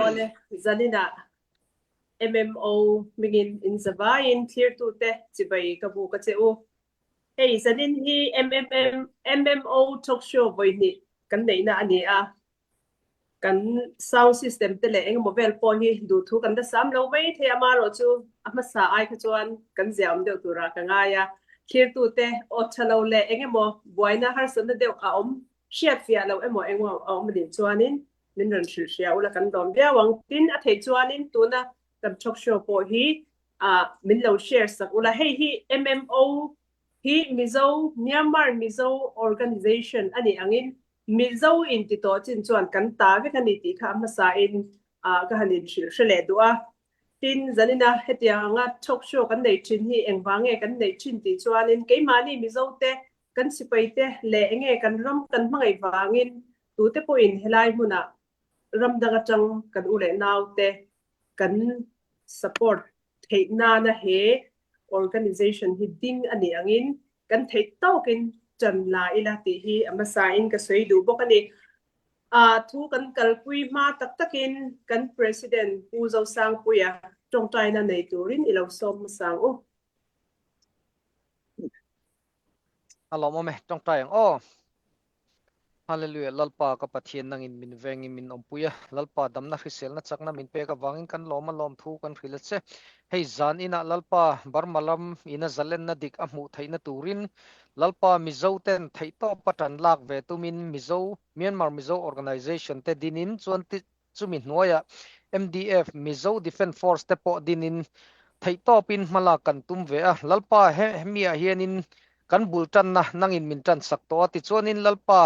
le zanina MMO mingin in zabain clear to te chibai kabu ka cheu hey zanin hi MMO talk show boini kan nei na ani a kan sound system te le eng mobile phone hi du thu kan da sam lo wei the ama ro chu ama sa ai kha chuan kan jam deu tura ka nga ya clear to te o chalo le eng mo boina har san de deu a shiat fia lo emo eng mo din chuanin min ran shil sia ula kan dom bia wang tin a thei chuanin tuna kan talk show po hi min lo share sak ula hey hi MMO hi Myanmar Mizo organization ani angin Mizo in ti to chin chuan kan ta ve kan ni ti kha ma sa in ka hanin shil shele duwa tin zanina hetia nga talk show kan nei chin hi engwange kan nei chin ti chuanin ke mani Mizo te kan sipai te le enge kan ram kan mangai wangin tu te po in helai huna ram daga chang kan ule naw te kan support thei na na he organization hi ding ani angin kan thei tokin chan la ila ti hi ama sa in ka sei du bok ani thu kan kalpui ma tak takin kan president pu zo sang puya tong tai na nei turin ilo som sang o alo mo me tong tai ang hallelujah lalpa ka pathian nangin min vengi min ompuya lalpa damna hrisel na chakna min pe ka wangin kan lom thu kan khilase hei zan ina lalpa barmalam ina zalen na dik amu thaina turin lalpa Mizo ten thaito patan lak ve tumin Myanmar Mizo organization te dinin chuan ti chumi hnuaya MDF Mizo Defence Force te po dinin thaito pin mala kan tum ve a lalpa he mia hianin kan bultan na nangin min tan sakto ti chuanin lalpa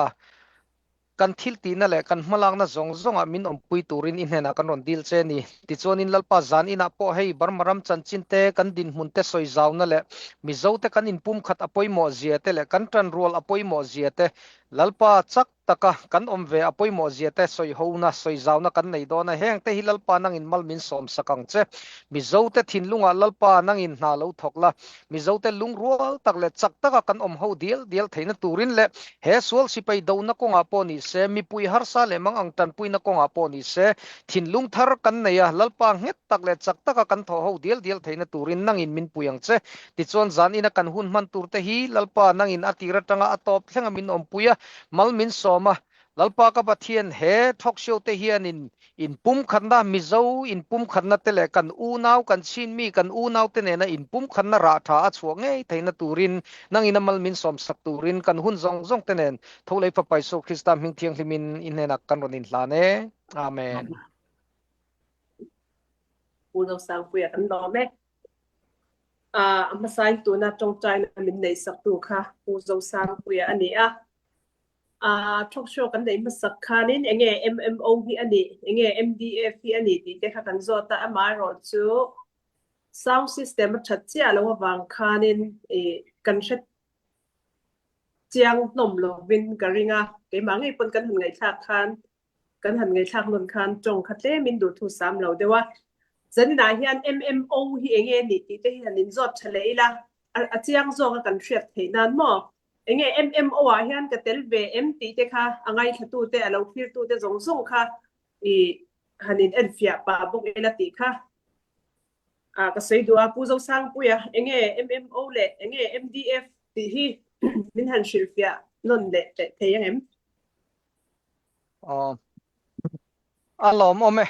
kan thil ti na le kan hmalang na zong min ompui turin in hena kan ron dil che ni ti chuanin lalpa zan ina po hei barmaram chanchin te kan din hun te soi zaw na le Mizo te kan in pum khat apoi mo zia te le kan tran rol apoi mo zia te lalpa chak taka kan omve apoi mo zia te soi ho na soi zaw na kan nei do na heng te hi lalpa nang in malmin som sakang che Mizo te thinlunga lalpa nang in na lo thokla Mizo te lung rual tak le chak taka kan om ho dial theina turin le he sual sipai do na ko nga po ni se mi pui har sa le mang ang tan pui na ko nga po ni se thinlung thar kan neya lalpa nget tak le chak taka kan tho ho dial theina turin nang in min puyang che ti chon zan ina kan hun man tur te hi lalpa nang in atira tanga atop thlenga min ompuya malmin soma lalpa ka pathian he thok show te hianin in pum khanna Mizo in pum khanna te le kan u naw kan chin mi kan u naw te ne na in pum khanna ra tha a chuang ngei theina turin nang in malmin som sak turin kan hun zong te nen tholei pa paiso Krista ming thiang hlimin in hena kan ronin hla ne amen pu zo sang puya kan do me ama sai tu na tong chai na min nei sak tu kha pu zo sang puya ani talk show kan dei masak khanin enge MMO hi ani enge MDF hi ani ti te kha kan zo ta ama ro chu sound system that chia lo wang khanin kan shet chiang nom lo win garinga ke mangai pon kan han ngai thak khan kan han ngai thak lon khan chong khatle min du thu sam lo dewa zanina hian MMO hi enge ni ti te hian in zot chaleila a chiang zo kan hriat theinan mo enge MMO hian ka tel ve MT te kha angai thatu te alo phir tu te zong kha hanin enfia pa bok ela ti kha ka sei dua pu zo sang puya enge MMO le enge MDF ti hi min han shilfia non le te yang em alom ome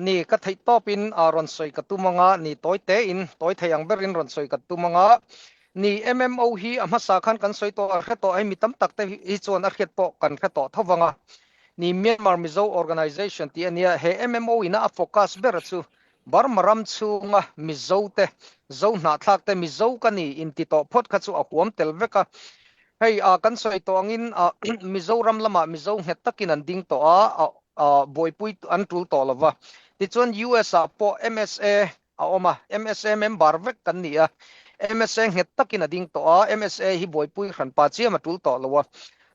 ni ka thai topin ron soi ka tumanga ni toite in toi thayang berin ron soi ka tumanga ni MMO hi amasa khan kan soi to kheto ai mitam takte hi chon a khet po kan kheto thawanga ni Myanmar Mizo organization ti ania he MMO ina a focus ber chu barmaram chunga Mizo te zo na thak te Mizo kani in ti to phot kha chu a huam tel veka hei kan soi to angin Mizoram lama Mizo het takin an ding to boipui an tul to lova ti chon US po MSA oma MSA member vek kan nia MSA het takin ading to MSA hi boipui khan pa chiam atul to lowa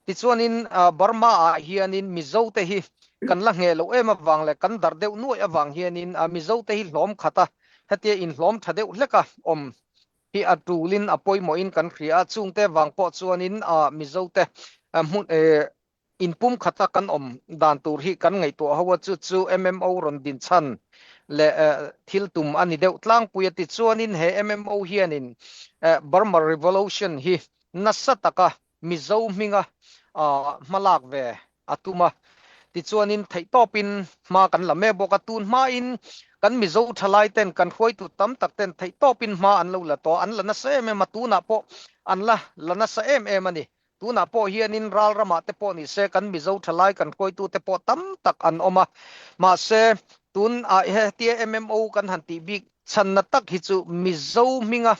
ti chuanin Burma hianin Mizo te hi kan la nge lo ema wang le kan dar deu nu awang hianin Mizo te hi hlom khata hatia in hlom thadeu leka om hi atulin apoi mo in kan khria chung te wang po chuanin Mizo te in pum khata kan om dan tur hi kan ngai to hawa chu MMO ron din chan le thil tum ani deuh tlang puya ti chuanin he MMO hianin Burma Revolution hi nasataka mizo minga malak ve atuma ti chuanin thei topin ma kan lame boka tun ma in kan mizo thalai ten kan khoi tu tam tak ten thei topin ma an lo la to an la na se me matuna po an la na sa em ani tuna po hianin ral rama te po ni se kan mizo thalai kan khoi tu te po tam tak an oma ma se tun he ti MMO kan han ti big chan na tak hi chu mizo minga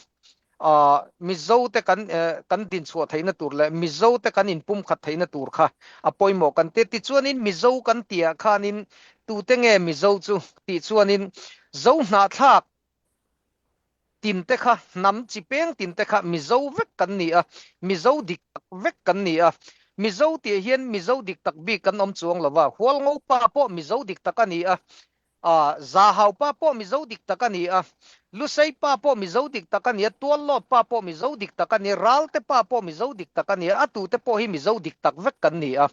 mizo te kan din chua thaina tur le mizo te kan in pum khat thaina tur kha apoimo kan te ti chuanin mizo kan tia khanin tu te nge mizo chu ti chuanin zo na thak tin te kha nam chi peng tin te kha mizo vek kan ni a mizo dik vek kan ni a mizo ti hian mizo dik tak bi kan om chuang lawa hwal ngo pa po mizo dik tak ani a za hau pa po mizo dik tak ani a lusai pa po mizo dik tak ani tual lo pa po mizo dik tak ani ral te pa po mizo dik tak ani atu te po hi mizo dik tak vek kan ni a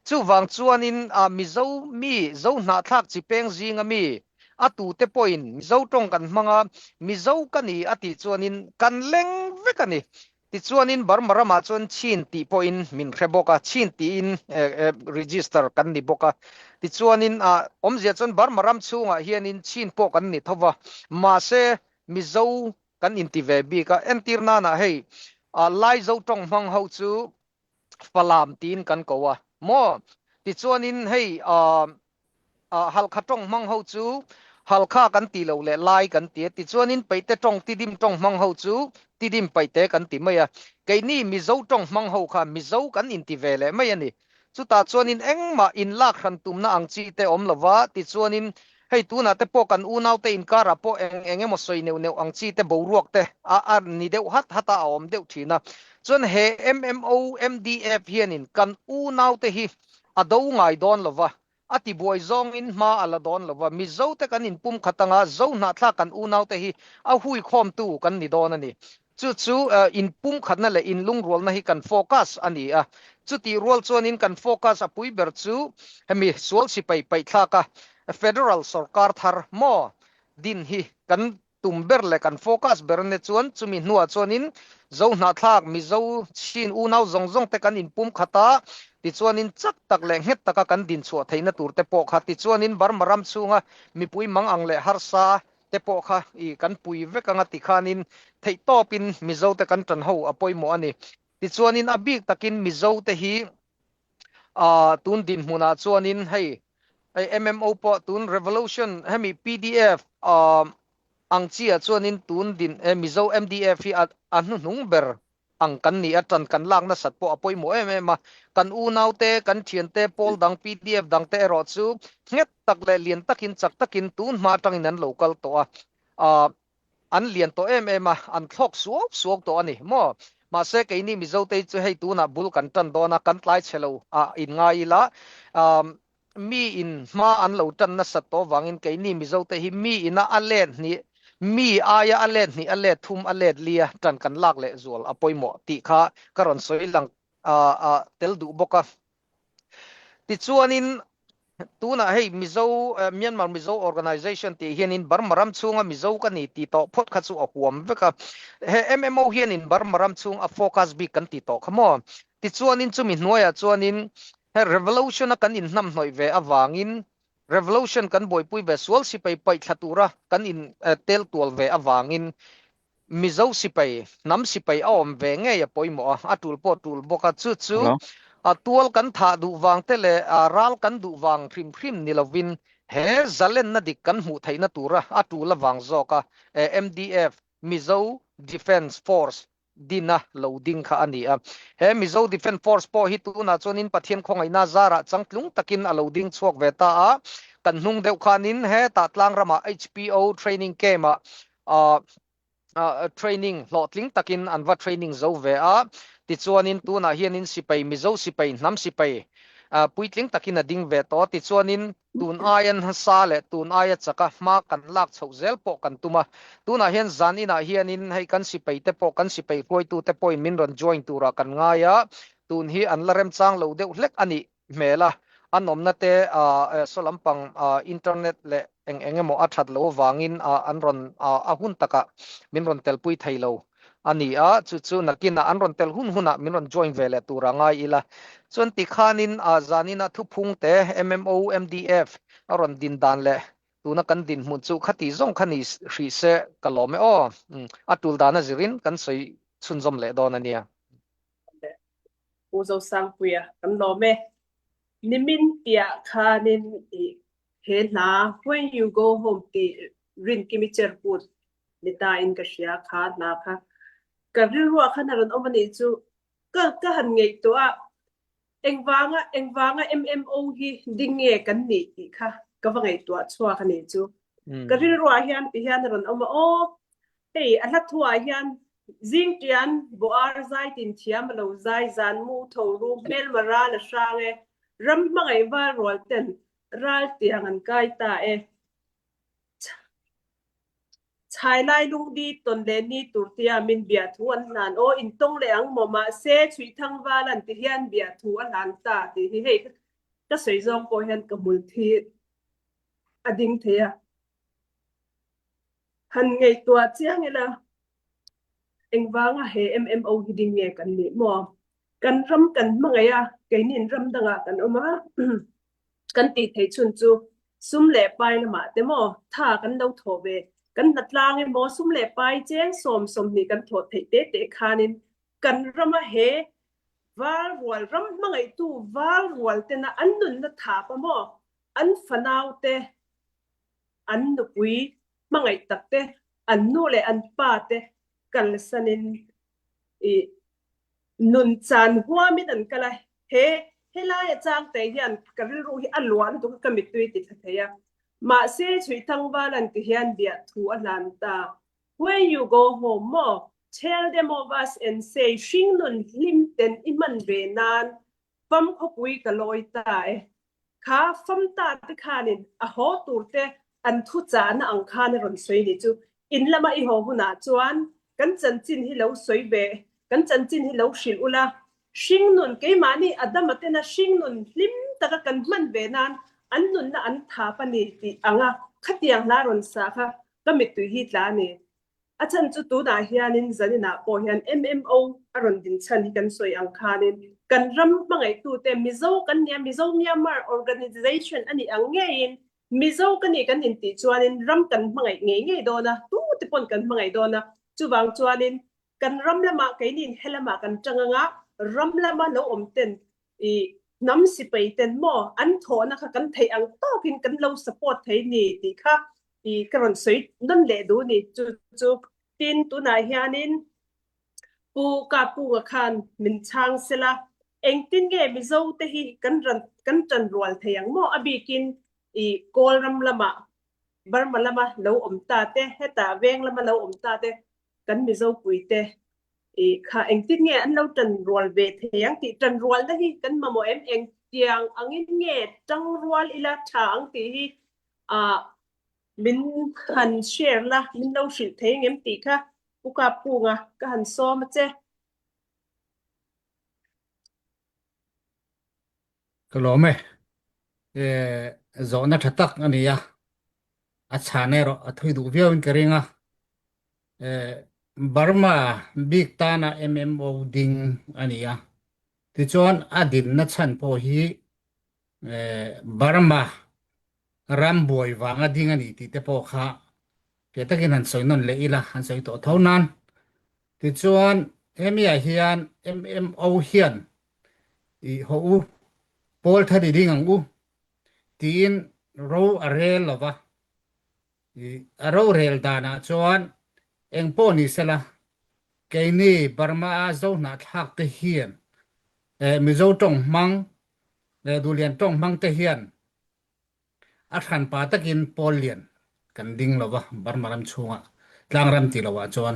chu wang chuanin mizo mi zo na thak chi peng zinga mi atu te point mizo tong kan manga mizo kani ati chuanin kan leng vekani ti chuanin Burma ma chuan chin ti point min kheboka chin ti in register kan ni boka ti chuanin omzia chuan Burma ram chunga hianin chin po kan ni thowa ma se mizo kan intive bi ka entirna na hei lai zo tong mang ho chu falam tin kan kowa mo ti chuanin hei hal khatong mang ho chu halkha kan ti lo le lai kan ti ti chuanin peite tong ti dim tong mang ho chu ti dim peite kan ti maya ke ni mizo tong mang ho kha mizo kan in ti vele mai ani chu ta chuanin engma in lak khan tumna ang chi te om lova ti chuanin hei tuna te po kan unau te in kara po engemo soi neu ang chi te boruak te a ni deu hata om deu thina chuan he MMO MDF hianin kan unau te hi ado ngai don lova ati boy zong in ma ala don lova mizo te kan in pum khatanga zo na thla kan unau te hi a hui khom tu kan ni don ani chu in pum khatna le in lung rol na hi kan focus ani a chu ti rol chuan in kan focus a pui ber chu hemi sual si pai thla ka federal sarkar thar mo din hi kan tumber le kan focus ber ne chuan chumi nuwa chuan in zo na thlak mizo chin unau zong te kan in pum khata ti chuanin chak tak le het taka kan din chua theina tur te po kha ti chuanin Burma ram chunga mi pui mang ang le harsa te po kha I kan pui vekanga ti khanin thei topin mizo te kan tan ho apoi mo ani ti chuanin abik takin mizo te hi tun din huna chuanin hei MMO po tun revolution hemi PDF ang chia chuanin tun din mizo MDF hi anu nung ber ang kan ni atan kan lang na sat po apoi mo ma kan unaw te kan thian te pol dang PDF dang te ro chu nget tak le lian takin chak takin tun ma tangin an local to an lian to ma an thok suok to ani mo ma se ke ni mizo te chu hei tuna bul kan tan dona kan tlai chelo in nga ila mi in ma an lo tan na sat to wangin ke ni mizo te hi mi ina alen ni mi aya alet ni alet thum alet lia tan kan lak le zol apoi mo ti kha karon soi lang tel du boka ti chuanin tuna hei mizo Myanmar mizo organization ti hianin Burma ram chunga mizo ka ni ti to phot kha chu a huam veka he MMO hianin Burma ram chung a focus bi kan ti to khamo ti chuanin chumi hnuaya chuanin he revolution kan in nam hnoi ve awangin revolution kan boy pui ve sual si pai thatura kan in tel tual ve awangin mizo si pai nam si pai awm ve nge ya poimo atul po tul boka chu tual kan tha du wang te le ral kan du wang phrim ni lovin he zalen na dik kan mu thaina tura atula wang zoka MDF mizo defense force dina loading kha ani he mizo defense force po hi tu na chonin pathian khongai na zara changtlung takin a loading chuak ve ta kan hnung deuh khanin he ta tlang rama HPO training camp training lotling takin anwa training zo ve ti chuanin tu na hianin sipai mizo sipai nam sipai puitling takin a ding ve to ti chuanin tun ayan sa le tun aya chaka ma kan lak chho zel po kan tuma tuna hian zanina hianin hei kan sipai te po kan sipai koi tu te point min ron join tura kan nga ya tun hi an larem chang lo deuh hlek ani mela anom na te solampang internet le engemo athat lo wangin anron ahun taka minron telpui thailo ani chu nakina anron tel huna minron join vele turanga ila chon tikhanin zanina thuphung te MMO MDF aron din dan le tuna kan din mun chu khati zong khani hri se kalome atul dana zirin kan soi chunjom le don ania uzo sangpuya kan lo me nimin tia khanin he na when you go home ti rin kimi cherput nita in ka shia kha na kha ka rilwa khanaron omani chu ka han ngei to engwanga MMO hi dinge kan ni ti kha ka wangai to chwa khani chu ka rilwa hian ron oma hey ala thua hian zing tian bo ar zai tin thiam lo zai zan mu tho ru mel mara la shange ram mangai wa rol ten ral tiang an kai ta chai lai lung di ton le ni tur tia min bia thu an nan in tong le ang moma se chui thang wa lan ti hian bia thu an lan ta ti hi hei ka sei zong ko hian ka mul thi ading thea han ngei tua chiang ela engwanga he MMO hiding nge kan ni mo kan ram kan mangaya kainin ram danga kan oma kan ti thei chun chu sum le pai na ma te mo tha kan lo thobe kan natlang e mo sum le pai cheng som ni kan tho thei te khanin kan rama he wal wal ram mangai tu wal wal te na annun na tha pa mo an fanau te an nu pui mangai tak te an nu le an pa te kan sanin nun chan hua mi dan kala he la ya chang te hian karil ru hi alwan tu ka mi tui ti theya ma se chui thang wa lan ti hian bia thu alan ta when you go home mo tell them of us and say shing nun lim ten iman ve nan pam khopui ka loi ta kha fam ta ti khanin a ho tur te an thu cha na ang khan ron soi ni chu in lama I ho huna chuan kan chan chin hi lo soi be kan chan chin hi lo shil ula shing nun ke mani adamate na shing nun lim taka kan man ve nan an nun na an tha pa ni ti anga khatiang la ron sa kha kamit tu hi tla ni achan chu tu da hianin zanina po hian MMO aron din chan hi kan soi ang khanin kan ram mangai tu te mizo kan nia mizo Myanmar organization ani ang ngein mizo kan ni kan in ti chuanin ram kan mangai nge dona tu ti pon kan mangai dona chuwang chuanin kan ram lama kainin helama kan changanga ram lama lo omten nam si pai ten mo an tho na kha kan thei ang tokin kan lo support thei ni ti kha karon soi non le du ni chu tin tu na hianin pu ka pu khan min chang sela eng tin ge mi zo te hi kan tran rol theyang mo abikin kol ram lama bar malama lo omta te heta weng lama lo omta te kan mi zo pui te kha eng tin nge an lo tran rol ve theyang ti tran rol da hi kan ma mo eng tiang angin nge tang rol ila thang ti hi min han share la min lo shil theng em ti kha puka punga ka han so ma che kalome zona thatak ania achane ro athui du viawin karinga Burma big tana MMO ding ania ti chon adin na chan po hi Burma ramboi wanga ding ani ti te po kha ke takin han soinon le ila han soi to thonan ti chon emia hian MMO hian ho u pol thadi ding ang u tin ro arel lova aro rel dana chon engpo ni sela keini Burma zo na thak te hian mizo tong mang le dulian tong mang te hian athan pa takin polian kan ding lova Burma ram chunga tlang ram ti lova chon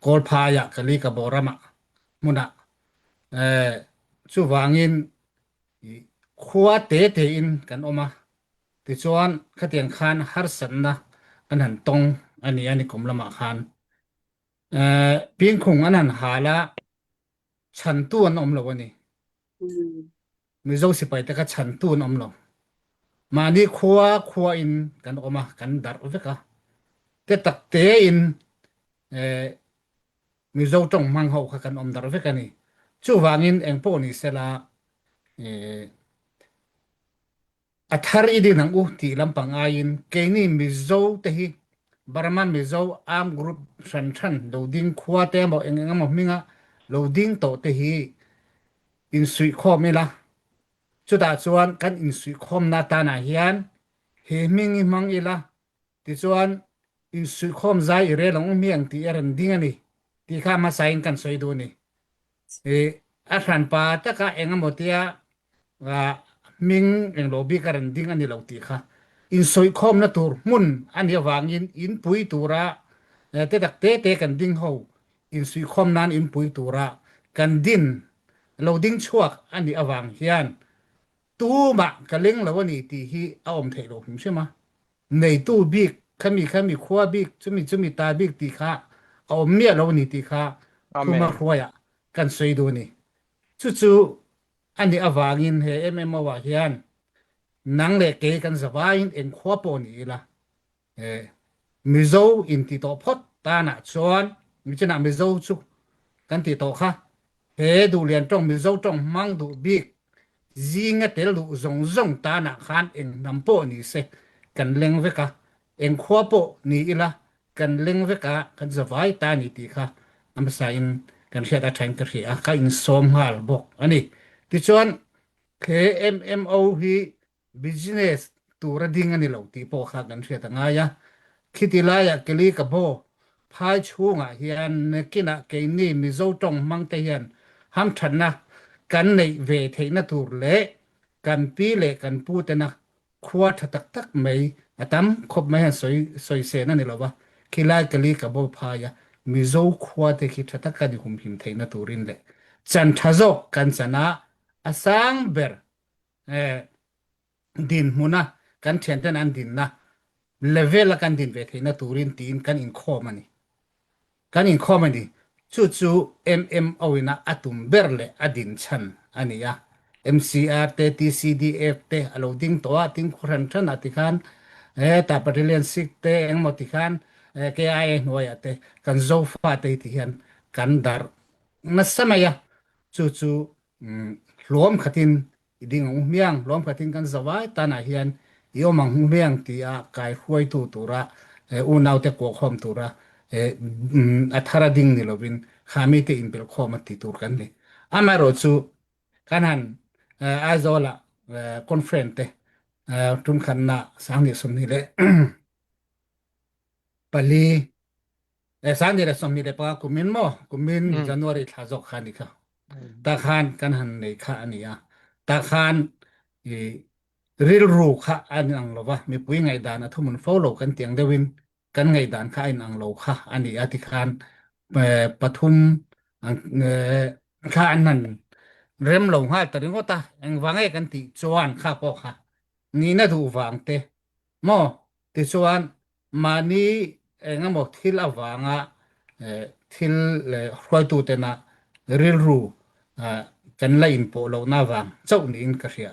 kol phaya kali ka borama muna chu wangin khuwa te in kan oma ti chuan khatiang khan har san na an han tong ani komlama khan ping khung an han hala chan tu an om lawani มิโซสิไปแต่ก็ฉันตูนอมลงมานี่ครัวอินกันออกมากันดัดอุฟกะแต่ตักเตอินมิโซจงมังเฮากันอมดัดอุฟกะนี่ชูวางินเองโปนี่เสลาอัธารีดีนังอุที่ลำปังอายินเกนี่มิโซเตฮีบารมันมิโซอาร์มกรุ๊ปชันโลดิ้งขวาเตมบอกเองงามมิงะโลดิ้งโตเตฮีอินสุยข้อมิละจุดอาจวนกันอินสุยข้อมนาตานาเฮียนเฮมิงมังอิละที่จวนอินสุยข้อมใจเรื่องของเมียงที่เรื่องดิ้งนี่ที่ข้ามาใส่กันสวยดูนี่อาจารย์ปาตะกะเองงามเตียมิงเองโลบีกันดิ้งอันนี้เราตีค่ะอินสุยข้อมนาตูร์มุนอันนี้วางอินปุยตูระแต่ตักเตกันดิ้งเขาอินสุยข้อมนั้นอินปุยตูระกันดิ้นเราดิ้งชั่วอันนี้อวังเฮียนตู้มะกะเล้งแล้ววันนี้ตีฮีเอาอมเทโลหิมใช่ไหมในตู้บิ๊กขมีขวาบิ๊กจะมีตาบิ๊กตีค่ะเอาเมียแล้ววันนี้ตีค่ะตู้มาครัวอ่ะกันสวยดูนี่จู่อันนี้อวังอินเฮมว่าเฮียนนังเล็กเกกันสบายเอ็นขวาปนี่ละมิโซอินติโตพดตาหน้าชวนมิจะน่ามิโซชุกันติโตค่ะเฮดูเรียนจ้องมิโซจ้องมังดูบิ๊กจิงเตลดูจงตาหน้าขันเอ็นนำโปนี่เสกันเล็งเวกะเอ็นขวาปนี่ละกันเล็งเวกะกันสบายตานี่ตีค่ะอันภาษาอินกันเชื่อได้ใช้กันเสียค่ะอินสมฮาลบอกอันนี้ที่ชวน KMMO ฮี business ตัวระดิ่งอันนี้เราตีโปค่ะกันเสียต่างายะคิดที่ไรอะเกลีกับโบพายช่วงอ่ะเฮียนกินอะเกนี่มิโซจงมังเตียนห้ามฉันนะกันในเวทีนัตูเละกันปีเละกันพูดนะขวดตักไม่อะตั้มคบไม่ให้สวยเสนั่นนี่หรอวะคิดไรเกลีกับโบพายะมิโซขวดที่คิดตักกันที่คุมพิมพ์เทนัตูรินเละจันทโซกันชนะอาสังเบอร์ดินมุนะกันเชนตันอันดินนะเลเวลกันดินเวทีนัตูรินตีนกันอินข้อมันนี่กันอินข้อมันนี่จู่MMO นะอัตุมเบอร์เลอดินชันอันนี้อะ MCR เต TCDF เตอโลดิ้งตัวติ้งครันชันอติคันตาปฏิเลียนสิกเตเองมติคันKIA หน่วยเตกันโซฟาเตติคันกันดาร์นัสมัยจู่รวมขัดินดิ่งหูเมียงรวมขัดินกันสบายตาหน้าเฮียนยอมังหูเมียงที่กายคุยตัวระอุณเอาแต่กวคอมตัวระอัธราดิ่งนี่เราเป็นขามีเตอินเปลคอมติตัวกันเลยอามาโรจูกันหันอาโซละคอนเฟรนเตทุนขันนะสังเดชสมนี่เลยปลีสังเดชสมนี่เลยปะกุมินโมกุมินจันวารีท้าจกขันนี่ค่ะตาขานกันหันในข้านี่ตาขานริลรูข้าอันอังโลวะมีปุยไงดานะทุมันฟอลโลกันเตียงเดวินกันไงดานข้าอันอังโลข้าอันนี้อธิคานปทุมข้าอันนั้นเริ่มลงห้าแต่ถึงก็ตาเองวางไอ้กันติจวนข้าพอข้านี่น่าดูวางเตะมอติจวนมานี่เองก็บอกทิลวางทิลคอยตูเตนะริลรูกันไล่อินโปโลน่าวางเจ้านี่อินกระเสีย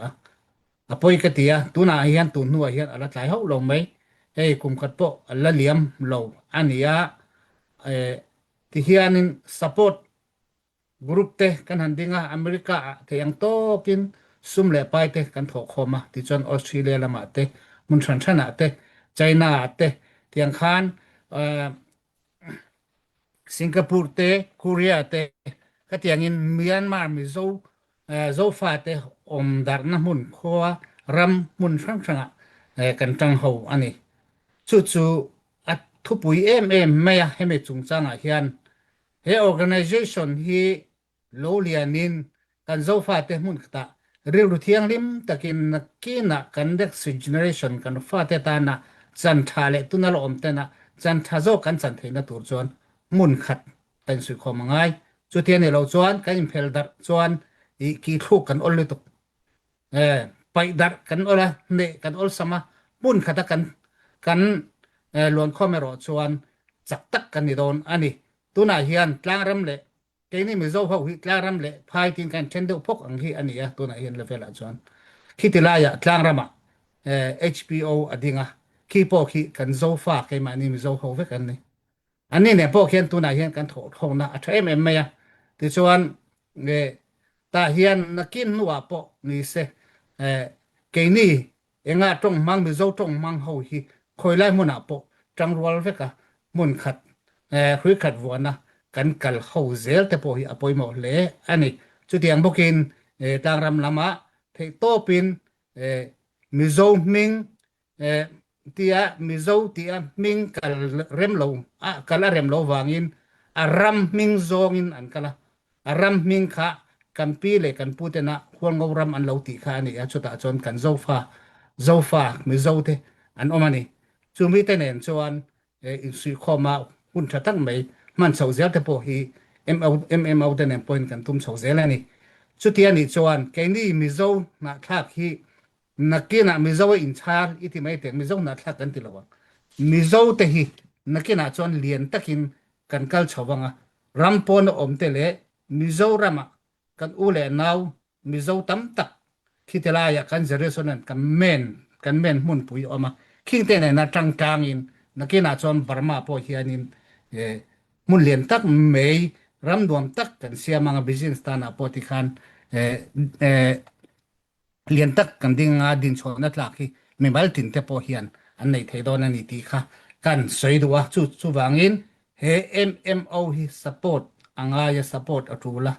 อพอยกติยาตัวน่าเฮียนตัวนัวเฮียนอะไรหลายเขาลงไหมคุมกัดโปอะไรเลี้ยมโลอันนี้ที่เฮียนินสปอร์ตกรุ๊ปเตกันหันดิ้งอเมริกาเทียงโตกินซุ่มเล่ไปเตกันถกคอมาที่จนออสเตรเลียละมาเตมุนชันชนะเตไชน่าเตเทียงคานสิงคโปร์เตเกาหลีเตก็เทียงอินเมียนมามิโซโซฟาเตอมดาร์นมุนขัวรำมุนช่างช่างกันจังหูอันนี้จู่อัดทุบุยไม่อยากให้ไม่จุงจังเฮียนเฮ organization ฮีโลเลียนินกันโซฟาเตมุนกตาเรื่องเทียงลิมตะกินนักกินกันเด็กสิเจเนอเรชันกันฟาเตตานะจันทาเลตุนลอมเตนะจันทาโซกันจันเทนะตัวจวนมุนขัดเป็นสุขมังไงจุดเทียนเราจวนกันอิมเพลดัรจวนอีกีทุกกันอลเลยตุไปดัรกันอลเนกันอลสมามุนขัดกันล้วนข้อไม่รอจวนจักตักกันนี่โดนอันนี้ตัวน่าเฮียนกลางรำเละ ke ni mi zo ho hi tlaram le phai tin kan tendo phok ang hi ania tu na hian level a chuan khitilaya tlangrama HPO adinga ki po khi kan zo fa ke ma ni mi zo ho ve kan ni ani ne po khian tu na hian kan tho na a them em me ya ti chuan nge ta hian nakin nuwa po ni se ke ni enga tong mang mi zo tong mang ho hi khoi lai mun a po tang rwal ve ka mun khat hui khat wona kan kal ho zel te po hi apoi mo le ani chu tiang bokin tang ram lama thei to pin mi zo ming tia mi zo tia ming kal rem lo kala rem lo wangin aram ming zongin an kala aram ming kha kan pi le kan putena khol ngoram an lo ti kha ni a chuta chon kan zofa mi zo te an omani chu mi te nen chuan in si khoma hun thatang mai man chho zel te po hi MMO te nen point kan tum chho zel ani chu ti ani chuan ke ni mi zo na thak hi nakina mi zo in char iti mai te mi zo na thak kan ti lawa mi zo te hi nakina chuan lian takin kan kal chawanga rampon om te le mi zo rama kan u le naw mi zo tam tak khitelaya kan jerusalem kan men mun pui oma king te na tang in nakina chuan barma po hianin mun lian tak mei ram duam tak kan siamanga business ta na po ti khan lian tak kan dinga din chona tlak hi me bal tin te po hian an nei theidon ani ti kha kan soiduwa chu wangin he MMO hi support anga ya support atula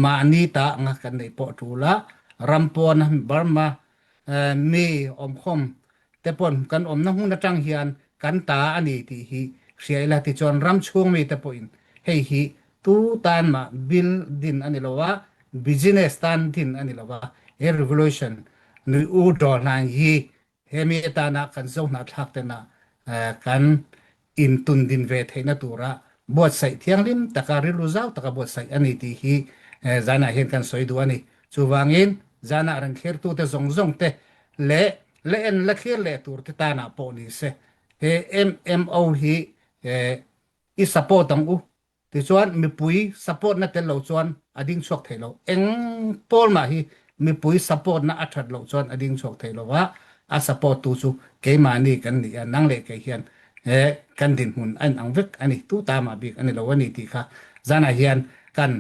mani ta anga kan nei po atula rampon barma mi omkhom te pon kan om na hun atang hian kan ta ani ti hi hriaila ti chon ram chung mi te poin hei hi tu tan ma bil din ani lowa business tan din ani lowa a revolution nu u do lan hi hemi ta na kan zo na thak te na kan in tun din ve theina tura bot sai thiang lim taka rilu zau taka bot sai ani ti hi zana hen kan soi du ani chuwangin zana ran kher tu te zong te le en la kher le tur te ta na po ni se he MMO hi i support ang u ti chuan mi pui support na te lo chuan ading chok thelo eng pol ma hi mi pui support na athat lo chuan ading chok thelo wa a support tu chu ke mani kan ni nang le ke hian kan din hun an ang vek ani tu ta ma bik ani lo ani ti kha zana hian kan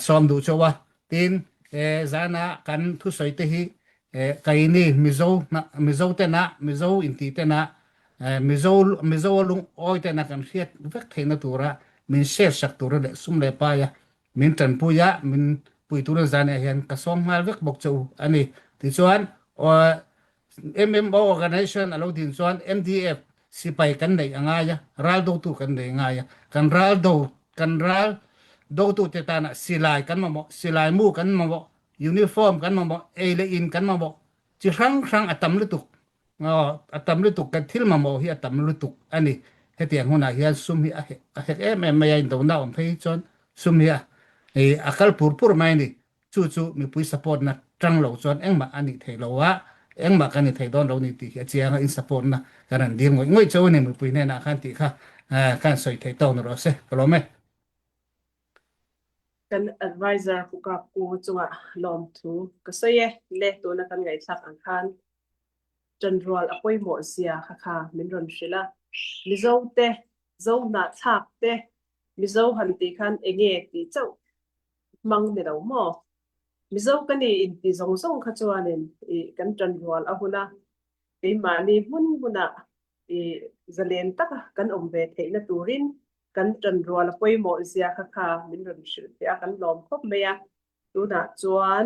som du chowa tin zana kan thu soi te hi kai ni mizo te na mizo in ti te na mizo lung oi te na kan hiat vek theina tura min share sak tura le sum le pa ya min tan pu ya min pui tura zana hian ka som mal vek bok chau ani ti chuan MMO organization alo din chuan MDF sipai kan nei anga ya ral do tu kan nei anga ya kan ral do tu te ta na silai kan mo silai mu kan mo uniform kan mo ele in kan mo chi rang atam lu tu atam lu tu kan thil mo hi atam lu tu ani hetiang huna hian sum hi a he MMA in do na om phei chon sum hi akal pur mai ni chu mi pui support na tang lo chon engma ani theilo wa engma kan ni theidon lo ni ti chianga in support na karan ding ngoi chaw ni mi pui ne na khan ti kha kan soi thei to no ro se kolome kan advisor ku ka ku chunga lom thu ka soye le to na kan ngai thak ang khan general apoi mo sia kha min ron shila mi zo te zo na thak te mi zo han ti khan enge ti chau mang ne lo mo mi zo kan ni in ti zong kha chuanin kan general ahuna pe mani huna zalen tak kan omve theina turin kan general apoi mo sia kha min ron shil te kan lom khop meya tu na chuan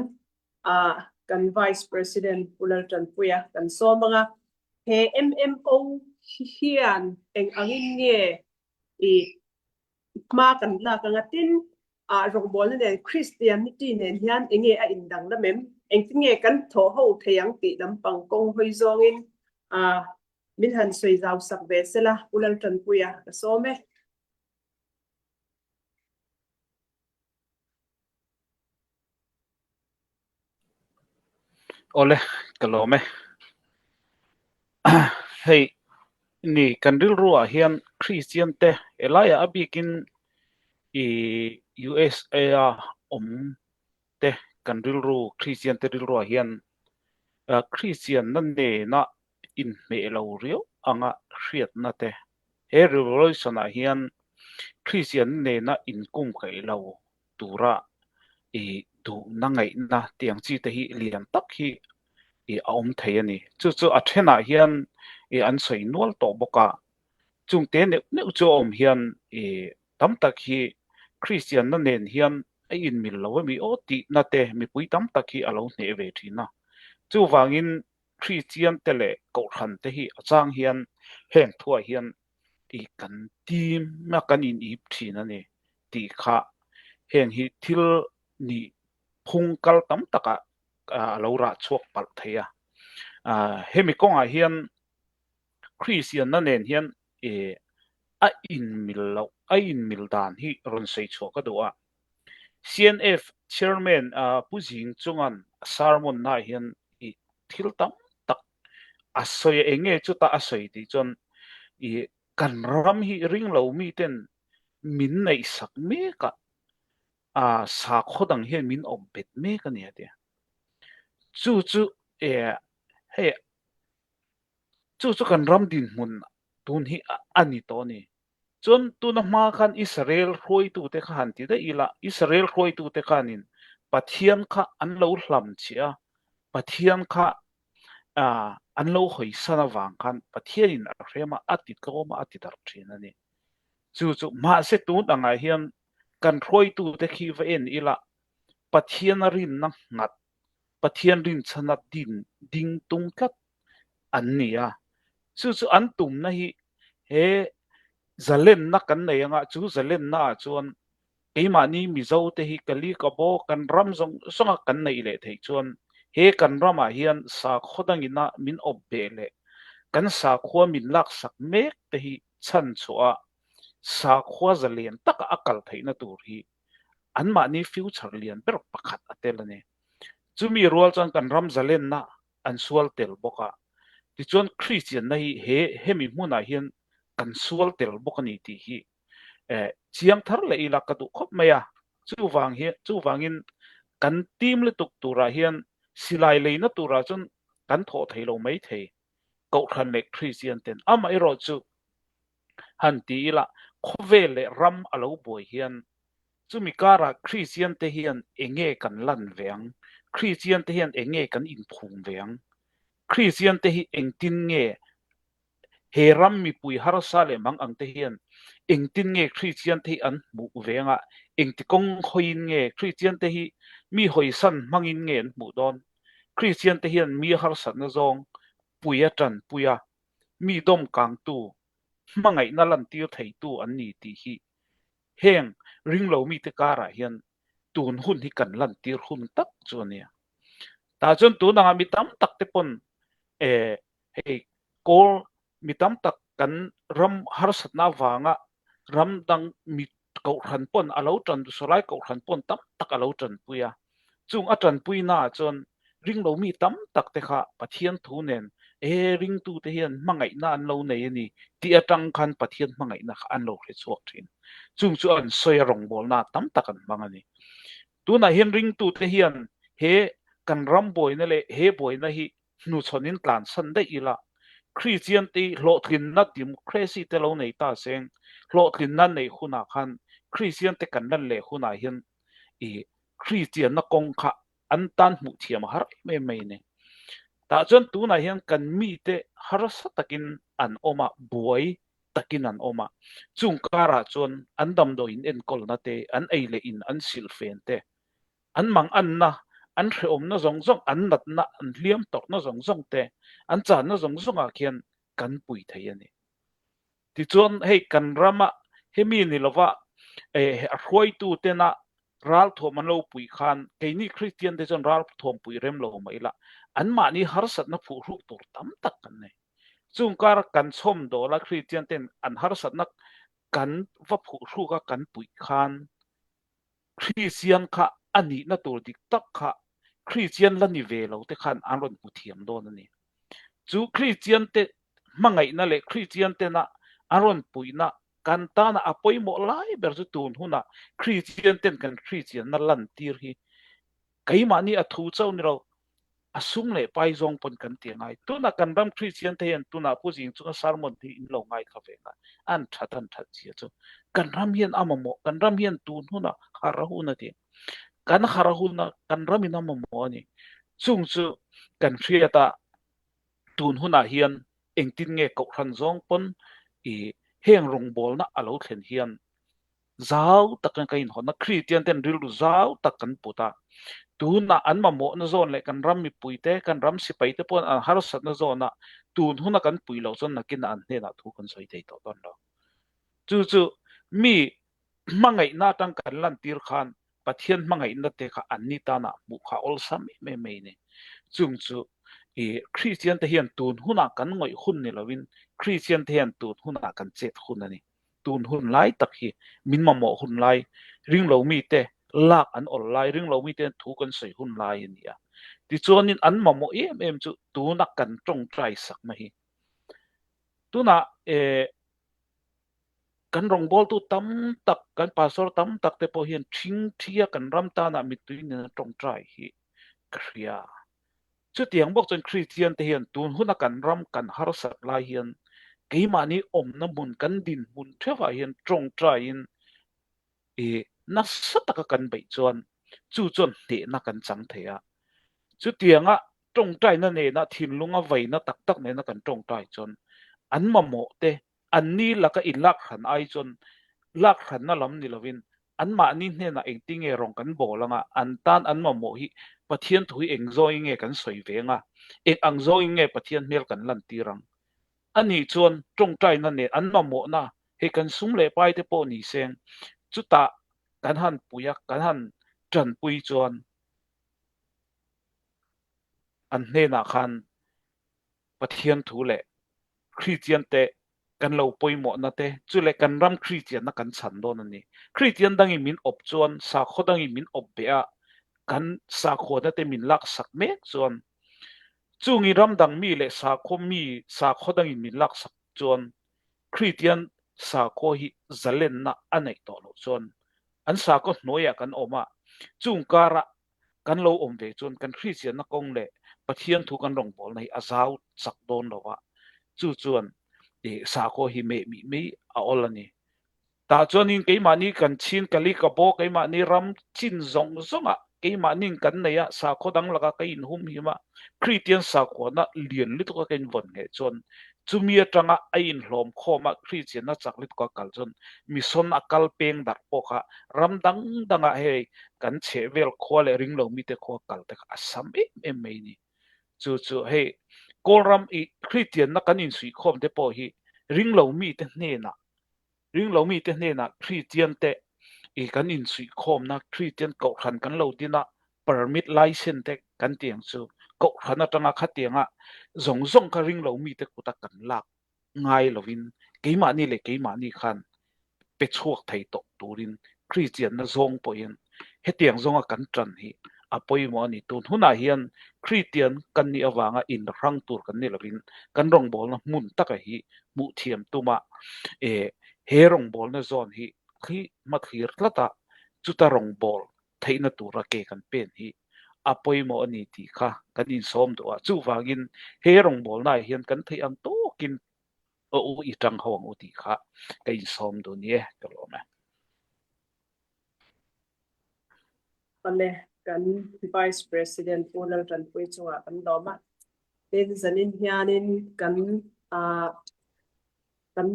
kan vice president Fullerton puya kan somanga he MMO hian eng angin nge ma kan la kan atin rongbol ne Christianity ne hian enge a indang la mem eng tinge kan tho ho theyang ti lampang kong hoi zongin min han soi zaw sak ve sela Fullerton puya ka some ole kalome hey ni kanril ruwa hian Christian te elaya abikin USA เตกันริลรูคริสเตียนเตริลรูเฮียนคริสเตียนนั่นเนนะอินเมลาเรียวอ่างเรียดนะเตเฮริโรยสนะเฮียนคริสเตียนเนนะอินกุมไกลาตูระดูนังไงนะเตียงจีเตหิเลียนตักฮีอมเทียนี่จู่ๆอัศนะเฮียนอันสวยนวลโตบกะจุงเตนเนี่ยจู่อมเฮียนตั้มตักฮีคริสเตียนนั่นเองเฮียนอินมิลลาวมีโอตินาเตมีปุยตั้มตักฮีอลาวเนเวทีนะจู่วางินคริสเตียนเตเลกอดหันเตฮีอาจางเฮียนแห่งทั่วเฮียนกันทีมมากันอินอีบทีนั่นเองตีข้าแห่งฮิทิลนี่พุงกัลตั้มตักเราราชวกปัลเทียเฮมิกงเฮียนคริสเตียนนั่นเองเฮียนอินมิลดานฮีรอนเซชวกก็ดูCNF chairman ผู้หญิงจงอันสารมนน่าเฮียนทิลตั้มตักอาศัยเองจุดตาอาศัยที่จนกันรำฮีริงเรามีเต็นมินในสักเมกะสาขดังเฮียนมินอมเป็ดเมกันเนี่ยเดียจู่ๆเฮ้จู่ๆกันรำดินมุนตุนฮีอันนี้ตัวนี้จนตุนมาคันอิสราเอลรวยตูเตขันที่ได้อีละอิสราเอลรวยตูเตขันินปัทยันข้าอันเราหลำเชียปัทยันข้าอันเราหอยสนวังคันปัทยันินอะไรมาอัติดก็มาอัติดอะไรนั่นนี่จู่ๆมาเสตุนต่างเฮียนกันรวยตูเตขีฟเอ็นอีละปัทยันรินนักนัดปัทยันรินชนะดิงตุงกัดอันนี้จู่ๆอันตุ่มนะเฮจะเล่นนักกันในยังจู่จะเล่นน่าจวนไอ้มานี่มิเจ้าเตหิกลีกบกันรำส่งกันในเลยเถจวนเฮกันรำเฮียนสาขดังอินะมินอบเบเลกันสาขวมินลักสักเมกเตหิชันชัวสาขวจะเลียนตักอักลเทนตูรีอันมานี่ฟิวเจอร์เลียนเป็นประคัดอัตเลเนี่ยจู่มีรัวจนกันรำจะเล่นน่ะอันสวลเตลบกะที่จวนคริสเตียนในเฮมีมุนาเฮียนกันสวลเตลบกนี่ที่เชียงทาร์เลยลักกระดูกคบไหมจู่วางอินกันทีมเลยตุกตัวราเฮียนสิไลเลยนะตัวราจนกันโถไทยเราไม่เทก็ขันเล็กคริสเตียนเต็นไม่รอจู่หันตีละคบเวลรำอลาวบอยเฮียนจู่มีการะคริสเตียนเตเฮียนเองกันลั่นเวียงคริสเตียนเตเฮียนเองกันอินพุงเวียงคริสเตียนเตฮีเองตินเฮรัมมีปุยฮาร์ซาเลมังอังเตเฮียนเองตินคริสเตียนเตฮีอันบุเวงเองติกงหอยคริสเตียนเตฮีมีหอยสันมังอินบุดอนคริสเตียนเตฮียนมีฮาร์สันนซองปุยจันปุยมีดมกังตูมังไงนั่นลันตีไทยตูอันนี้ตีฮีเฮงริงเรามีตะการะเฮียนตูนหุ่นที่กันลันตีหุ่นตักจวนเนี่ยแต่จนตูนมีตั้มตักเตปนโกมีตั้มตักกันรำฮาร์สนาวางรำดังมีเกาหันปนอลาวจันดุสไลเกาหันปนตั้มตักอลาวจันปุยจุงอาจันปุยน่าจนริงเรามีตั้มตักเตค่ะปะเทียนทูเนนริงตูเทียนมังไงน่าอันเราในนี่ที่อาจังคันปะเทียนมังไงน่าอันเราเรสวกทินจุงอันสวยรองบอลน่าตั้มตักกันมังอันนี้ตัวน่าเห็นริงตูเทียนกันรำบอยนั่นแหละบอยนั่นนูชนินกลานสันได้อีละคริสเตียนตีโลทินนัดดิมครสิเตเราในตาเซงโลทินนั่นในหุนาคันคริสเตียนเตกันนั่นเลยหุนาเห็นคริสเตียนนักกงขะอันตันมุเทียมฮาร์ไม่เนี่ยแต่จนตัวน่าเห็นกันมีเตฮาร์สตักินอันออกมาบอยตักินอันออกมาจุงการะจนอันดำโดยอินกอลนาเตอันไอเลอินอันซิลเฟนเตอันมังอันนะอันเรียมน่าสงสงอันนัดน่ะอันเลี้ยมตกน่าสงสงเตอันจานน่าสงสงอาเขียนกันปุยไทยนี่ที่จวนให้กันรามาให้มีนี่ละว่ารวยตูเตนะรัลทอมันเราปุยขานแค่นี้คริสเตียนที่จนรัลทอมปุยเริ่มเราไม่ละอันมานี่ฮาร์สัตนักผู้รู้ตัวตั้มตักกันเนี่ยจุงการกันชมโดละคริสเตียนเต็นอันฮาร์สัตนักกันว่าผู้รู้ก็กันปุยขานคริสเตียนค่ะอันนี้น่าตัวดิกตักค่ะคริสเตียนละนิเวลเราแต่ขันอันรอนผู้เทียมโดนนี่จูคริสเตียนเตมังไงนั่นแหละคริสเตียนเตนะอันรอนปุยนะก กันตานะอปอยหมอหลายเบอร์จุตูนหุนะคริสเตียนเต็นกันคริสเตียนนั่นลันตีร์ฮีไกมานี่อทูเจ้านี่เราอสุงเลยไปจงปนกันเตียงไงตัวนักกันรำคริสเตียนเทียนตัวนักผู้หญิงจุกสารมนที่อินลงไงคาเฟ่กันอันชัดเสียจุกันรำเฮียนอามโมกันรำเฮียนตูนหุนะฮาราหุนะเตียกันฮาราหุนะกันรำมินอามโมนี่จุงจุกันเชียตาตูนหุนะเฮียนเองตินเงกขันจงปนอีเฮงรงบอลนะอารมณ์เขียนเฮียนเจ้าตะกันกันหอนะคริสเตียนเต็นริลเจ้าตะกันปุตตาตูนนะอันมาโมนะโซนเลยกันรำมีปุยเตกันรำสิไปเตปนอันฮาร์สัตนะโซนนะตูนหุนะกันปุยเหล่าโซนนักกินอันเนี่ยนะทุกคนสวยใจต่อต้นเราจู่มีมังไงน่าตั้งกันลันตีร์ขันปัทยันมังไงนั่นเตะอันนี้ตานะบุคคาอลซัมไม่เนี่ยจู่คริสเตียนเทียนตูนหุนะกันงอยหุ่นนี่ละวินคริสเตียนเทียนตูนหุนะกันเจ็ดหุ่นนี่ตูนหุ่นไล่ตักฮีมินมาโมหุ่นไล่ริงเรามีเตลากอันออนไลน์ริงเรามีเตถูกันใส่หุ่นไล่นี่ที่ส่วนนี้อันมาโมจู่ตูนักกันจงใจสักมาฮีตูน่ะกันรองบอลตูตั้มตักกันปาสอร์ตั้มตักแต่พอเห็นชิงเทียกันรำตานะมิตุยนี่จงใจฮีเคลียจุดเตียงบอกจนคริสเตียนเทียนตูนหุนักกันรำกันฮาร์สัตลายเฮียนกี่มานี้อมน้ำมุนกันดินมุนเทวาเฮียนจงใจอินนักสัตกันไปจวนจู่จนเตะนักกันจังเทียจุดเตียงจงใจนั่นเองนะทิ้งลุงไว้นะตักเนี่ยนักกันจงใจจนอันมาโมเตอันนี้ละก็อินลักหันไอจนลักหันนั่นลำนี่ละวินอันมานี่เนี่ยนะเองติ้งรองกันโบลังอันตันอันมาโมฮิปะเทียนถุยเองโซอิงกันสวยเวงเองอังโซอิงปะเทียนเมลกันลันตีรังอันนี้ชวนจงใจนั่นเนี่ยอันมาโมนะเฮกันสุ่มเล่ไปเตปอนี่เซงจุดตากันหันปุยกันหันจันปุยจวนอันเนี่ยนะคันปะเทียนถุเล่คริสเตียนเตกันเราปุยหมดนะเตจุเล่กันรำคริสเตียนนักกันฉันโดนนี่คริสเตียนดังอิมินอบจวนสาขดังอิมินอบเบียกันสาขนั่นเตมินลักสักเมกจวนจูงิรำดังมีเล่สาขมีสาขดังอิมินลักสักจวนคริสเตียนสาขฮิจะเล่นนะอันไหนต่อโลจวนอันสาขน้อยกันออกมาจุงการะกันเราอมเวจวนกันคริสเตียนนักองเล่ปะเทียนถูกกันรองบอลในอาซาวสักโดนเราจู่จวนสาขฮิเมมีเอาอละนี่ตาจวนนี้กี่มานี่กันชินกันลิกบอกกี่มานี่รำชินซงกี่มานี่กันเนี่ยสาขดังละก็กินหุ่มหิมะคริสเตียนสาขน่ะเลียนลิตก็กินวนเหจวนจุมีจังไอ้หลอมข้อมาคริสเตียนน่ะจักลิตก็กัลจนมีสนอักลเปงดักปอกรำดังเฮกันเชเวลข้อเลยริงเรามีแต่ข้อกัลแต่อัศมีไม่นี่จู่เฮกอลรำอีคริสเตียนนักกันอินสุยคอมเตปอฮีริงเรามีแต่เนน่ะริงเรามีแต่เนน่ะคริสเตียนเตอีกันอินสุยคอมนะคริสเตียนเกาขันกันเราดีนะ permit license เตกันเตียงจู่เกาขันจังขัดเตียงจงกันริงเรามีแต่กุตกันลักง่ายเราวินกี่มานี่เลยกี่มานี่ขันเป็ดชวกไทยตกตูรินคริสเตียนน่ะจงปอยนเฮเตียงจงกันจันฮีอปอยมอนี่ตูนหุนาเฮียนคริสเตียนกันนี่อวางอินรังตูร์กันนี่ละวินกันรองบอลนะมุนตักฮีมุเทียมตุมาเฮรองบอลนะจอนฮีที่มาทีร์ละตาจุดรองบอลไทยนะตูระเกกันเป็นฮีอปอยมอนี่ที่ค่ะกันอินซ้อมตัวจู่วากินเฮรองบอลน่ะเฮียนกันไทยอันโตกินอีจังหวงอุติค่ะกันอินซ้อมตัวนี้ก็รู้ไหมตอนนี้กัน Vice President ผู้นำจันปุยจังหวะกันดอมเป็นสันินเฮียนินกันกัน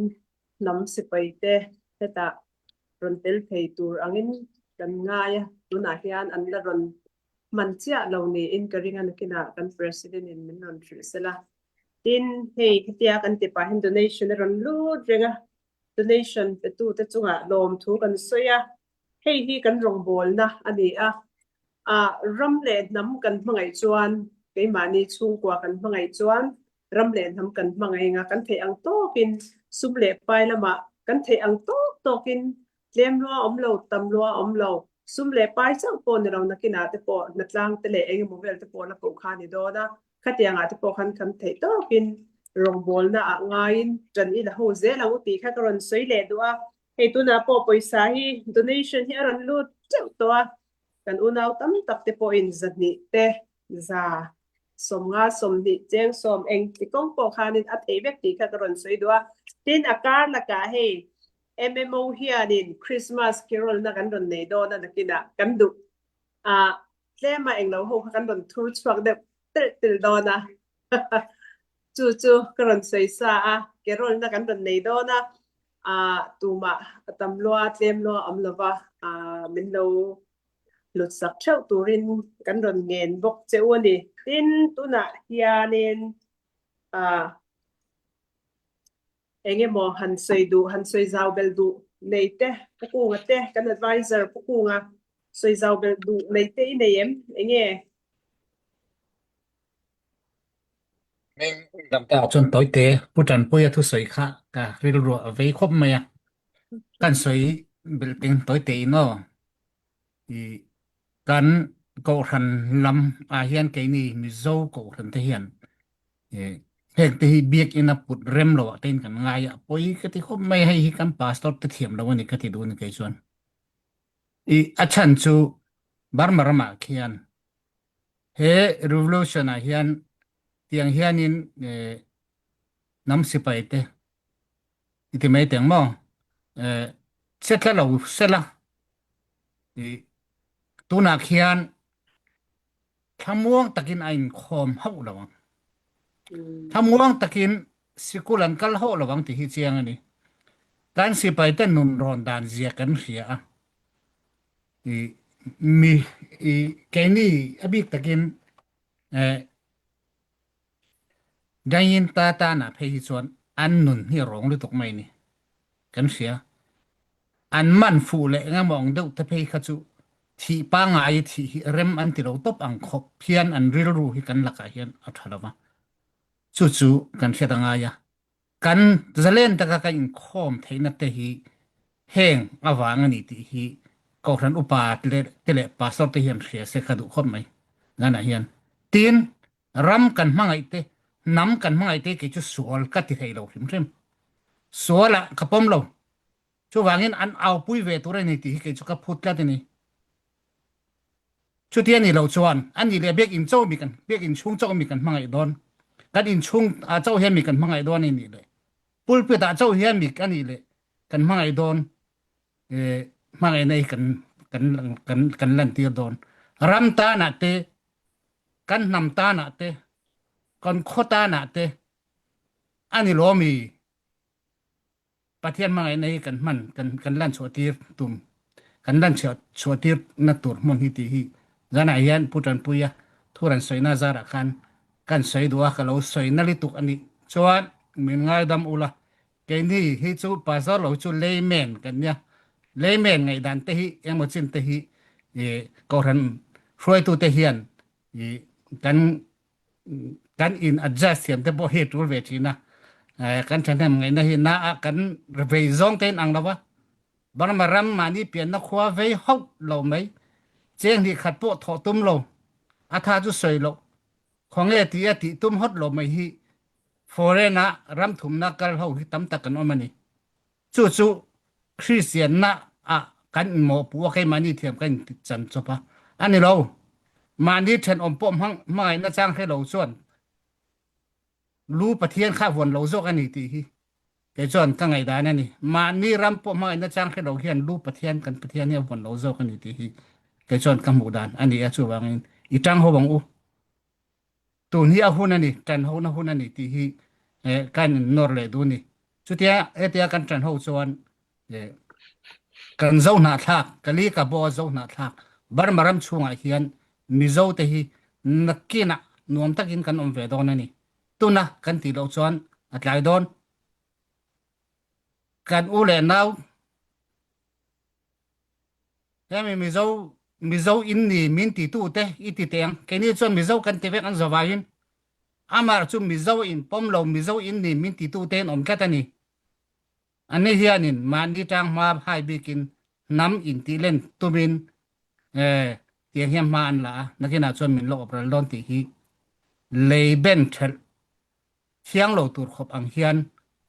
นำสิไปเตะตะรอนเตลเพย์ตูร์อังอินกันง่ายตุนาเฮียนอันละรอนมันเจ้าเราเนี่ยอินกระริงอันกินากัน President อินมินนนทรีสละอินเฮที่เตียกันติปะเห็น donation รอนลูดเรงdonation ไปตู้เตจังหวะลมทุกันสวยเฮ้ที่กันรองบอลนะอันนี้รำเล่นน้ำกันเมื่อไงจวนไก่มานี่ชุ่มกว่ากันเมื่อไงจวนรำเล่นทำกันเมื่อไงกันเทอังโตกินสุ่มเล่ไปละมากันเทอังโตกินเลี้ยมรัวอมเราตำรัวอมเราสุ่มเล่ไปจังปนเรานักกินอาตะปอนักล่างตะเล่เองโมเวลตะปอนักปูขานี่โดนะขัดยังอาตะปอคันเทโตกิน rong bol na ngain tran ila ho ze lang uti kha karon soi le duwa hei tu na po poisa hi donation hi aron lut cheu to kan unaw tam tak te po in zani te za som nga som ni cheng som eng ti kong po khanin at evek ti kha karon soi duwa tin akar la ka hei MMO hianin Christmas Carol na kan don nei do na nakina kan du tlema eng lo ho kan don thur chuak de tel do na chu karon sei sa Carol na kan don nei do na tuma tamlwa tlemlo amlova min lo lut sak cheu turin kan don ngen bok chewani tin tuna hianin enge mo han soi zau bel du neite pukunga te kan advisor pukunga soi zau bel du neite ineyem enge Meng dam ta chon toi te putan puya thu soi kha ka ril ro ve khop maya kan soi bel ting toi te no i kan ko ran lam hian ke ni mi zo ko ran te hian hek te hi biek ina put rem lo ten kan nga ya poi ka ti khop mai hai hi kan pastor te thiam lo ni ka ti du ni ke chuan i achan chu barmarama khian he revolution hian tiang hianin nam sipai te iti mai teng mo setla lo sela i tuna khian thamuang takin ain khom hau lawang thamuang takin sikulan kal ho lawang ti hi chiang ani kan sipai te nun ron dan zia kan ria i mi i keni abik takin dayin ta na phei chuan an nun hi rong lu tok mai ni kan sia an man fu le nga mong deuh te phei kha chu thi pa nga ai thi rem an ti ro top ang khop phian an ril ru hi kan laka hian a thalawa chu kan kheta nga ya kan zalen ta ka in khom theina te hi heng awang ani ti hi ko ran upa tele pastor te hian ria se khadu khop mai ngana hian tin ram kan mangai te nam kan mangai te ke chu sual ka ti thei lo hrim suala ka pom lo chu wangin an au pui ve tu re ni ti ke chu ka phut la ti ni chu ti ani lo chuan an ni le bek in chau mi kan bek in chung chau mi kan mangai don kan in chung chau hian mi kan mangai don ni le pul pe ta chau hian mi kan ni le kan mangai don mangai nei kan lan ti don ram ta na te kan nam ta na te kon khota na te ani lo mi pathian mangai nei kan man kan lan chotir tum kan lan chotir na tur mon hi ti hi gana yan putan puya thuran soina zara kan soi duwa ka lo soina li tuk ani chuan min ngai dam ula ke ni hi chu pasar lo chu layman kan nya layman ngai dan te hi emochin te hi ko ran hroi tu te hian kan in adjust hiam te bo he tur ve china kan chanam ngai na hi na kan ve zong ten ang lawa barmaram mani pian na khwa ve hau lo mai cheng ni khat po tho tum lo atha chu soi lo khonge ti tum hot lo mai hi forena ram thum na kal ho hi tam ta kan omani chu christian na kan mo pu kai mani thiam kan chan chopa ani lo mani then om pom hang mai na chang he lo chuan lu pathian kha won lo zo kan ni ti hi ke chuan ka ngai da na ni mani ram pom mai na chang he lo hian lu pathian kan pathian ne won lo zo kan ni ti hi ke chuan ka mu dan ani a chu wangin i tang ho bang u tu ni a hun ani tan ho na hun ani ti hi kan nor le du ni chutia etia kan tan ho chuan kan zo na thak kali ka bo zo na thak bar maram chunga hian mi zo te hi nakina nuam takin kan om ve don ani tuna kan ti lo chuan atlai don kan u le naw hemi mi zo in ni min ti tu te iti teng ke ni chuan mi zo kan ti vek an zawain amar chu mi zo in pom lo mi zo in ni min ti tu ten om katani ani hianin man di tang ma hai bikin nam in ti len tumin tiang hiam man la nakina chuan min lo opral don ti hi leiben thel เชียงโลตูขบอังเฮียน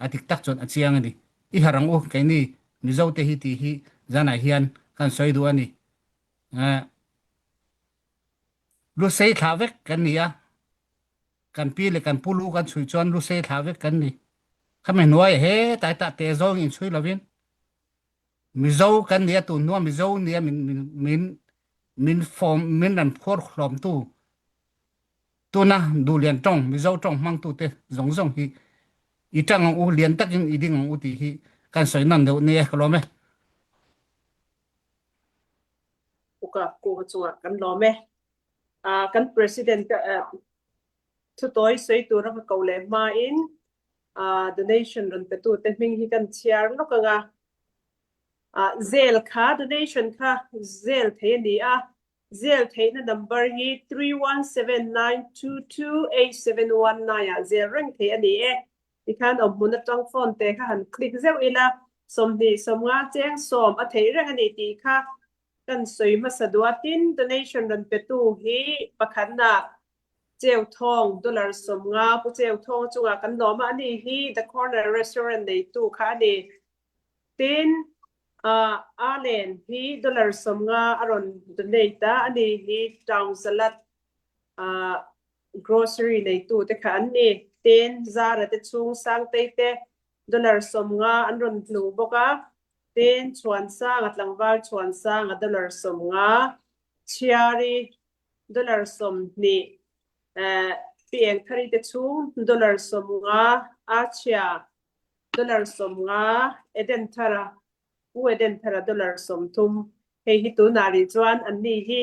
อาทิกตักจนอาเชียงอันนี้อีหารังอุไกนี่มิเจ้าเตหิตีหิจานอาเฮียนกันสวยดูอันนี้ลูเซ่ทาเวกกันนี่อ่ะกันปีเลยกันปูลูกันช่วยจวนลูเซ่ทาเวกกันนี่ข้าไม่น้อยเฮ้ตายตาเตะโซ่ยิงช่วยละวินมิเจ้ากันเนี่ยตัวนัวมิเจ้าเนี่ยมินฟอร์มมินนันพอดคลอมตัวนะดูเรียนจ้องมิเจ้าจ้องมั่งตัวเตะสงฮีอีจังอูเรียนตักยังอีดิ่งอูตีฮีกันสวยนั่นเดี๋ยวเนี่ยก็รอไหมกูก็จังกันรอไหมกัน president ก็ทุตัวสวยตัวเราก็เกาเลยมาอินdonation รันไปตัวแต่มิงฮีกันเชียร์แล้วก็Zelle ka donation ka Zelle the ni Zelle the na number hi 317922871 Zelle ring the ani i kan mun tang phone te kha han click zeu ila som ni som nga cheng som a thei ra ani ti kha kan soi ma sadwatin donation ran pe tu hi pakhan na cheu thong dollar som nga pu cheu thong chunga kan lo ma ani hi the corner restaurant nei tu kha ni tin Allen hi dollar som nga aron donate ani hi town salad grocery nei tu te khan ni ten zara te chung sang te dollar som nga anron lu boka ten chuan sang atlangwal chuan sang dollar som nga chiari dollar som ni pieng thari te chung dollar som nga achia dollar som nga eden thara Eden thara dollar som tum hei hi tu nari chuan an ni hi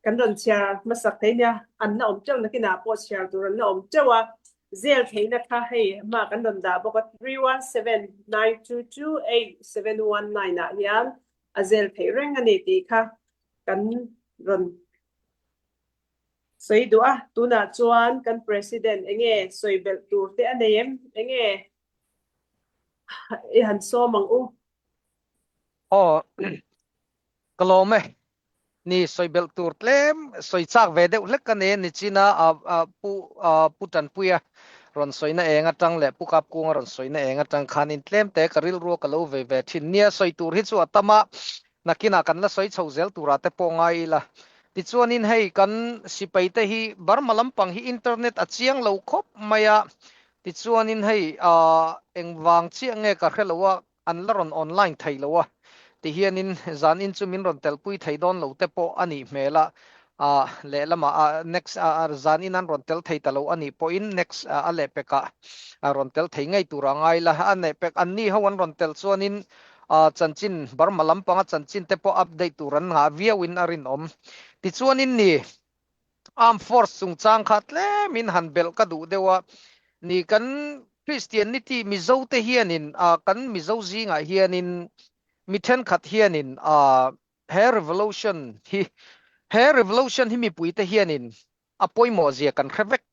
kan ron chia masak theina an na om chau na kina po chia tu ron na om chawa zel theina kha hei ma kan ron da boka 317922871 na hian a zel thei reng ani ti kha kan ron soi du tu na chuan kan president enge soi bel tur te anem enge han so mang u kalome ni soi bel tur tlem soi chak ve deuh hlek kan ni china putan puya ron soina enga tang le pukap ku ron soina enga tang khanin tlem te karil ro kalo ve thin nia soi tur hi chu atama nakina kan la soi chhozel tura te pongai la ti chuanin hei kan sipai te hi barmalam pang hi internet achiang lo khop maya ti chuanin hei engwang chiang nge ka khrelowa an la ron online thailowa ti hianin zan in chu min ron telpui thaidon lo te po ani mela le lama next zan in an ron tel thaitalo ani po in next ale peka ron tel thei ngai turangai la ane pek anni hawan ron tel chuanin chanchin barmalam panga chanchin te po update turan nga viawin arin om ti chuanin ni arm force sung chang khatle min hanbel ka du dewa ni kan Christianity mizo te hianin kan mizo zinga hianin mithen khat hianin hair revolution hi mi pui te hianin apoimo zia kan khevek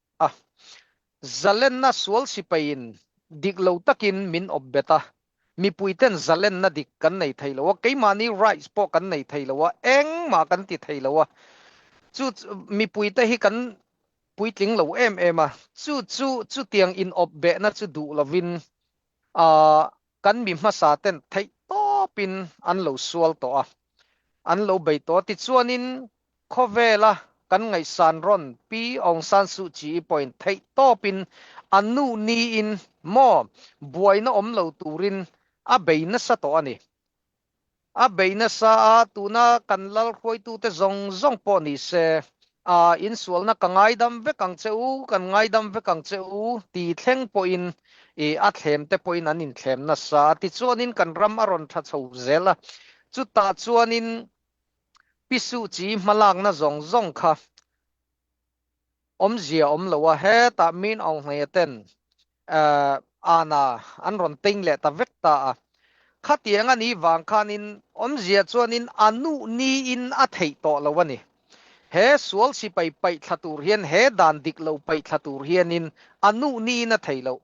zalen na sual sipain diklo takin min obbeta mi puiten zalen na dik kan nei thailowa keimani rights po kan nei thailowa eng ma kan ti thailowa chu mi puite hi kan puitling lo em chu tiang in obbe na chu du lovin kan mi masa ten thai topin an lo sual to an lo bei to ti chuanin khovela kan ngai san ron pi ong san su chi point thai topin anu ni in mo buaina om lo turin a beina sa to ani a beina sa tuna kan lal khoi tu te zong po ni se in sual na kangai dam ve kang cheu kan ngai dam ve kang cheu ti thleng po in a thlem te po in an in thlem na sa ti chuanin kan ram aron tha chho zela chu ta chuanin pisu chi malak na zong kha om zia om lowa he ta min ong ne ten ana an ron ting le ta vek ta khatianga ni wang khanin om zia chuanin anu ni in a thei to lowani he sual si pai thlatur hian he dan dik lo pai thlatur hianin anu ni na theilo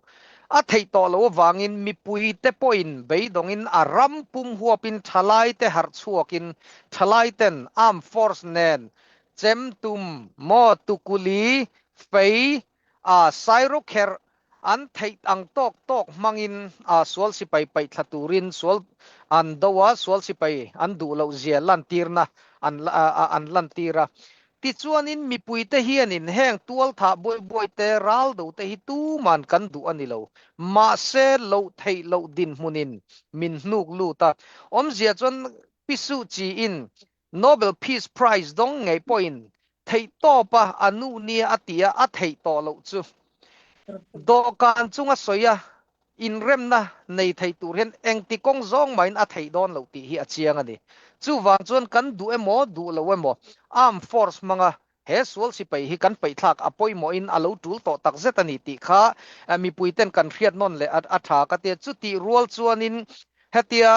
a thei to lo wangin mi pui te point beidongin aram pum huapin thalai te har chuakin thalai ten arm force nen chem tum mo tukuli fei sairo kher an thei ang tok mangin sual sipai pai thaturin sual an dawa sual sipai an du lo zia lan tirna an lan tira ti chuanin mipui te hianin heng tual tha boi te ral do te hi tu man kan du ani lo ma se lo thei lo din munin min hnuk lu ta om zia chon pisu chi in Nobel Peace Prize dong ngai point thei to pa anu nia atia a thei to lo chu do kan chunga soya in rem na nei thei tur hen eng ti kong zong main a thei don lo ti hi a chiang ani chu wang chuan kan du emo du lo emo arm force manga he sual sipai hi kan pai thak apoi mo in alo tul to tak zet ani ti kha mi puiten kan riat non le a tha ka te chu ti rual chuanin hetia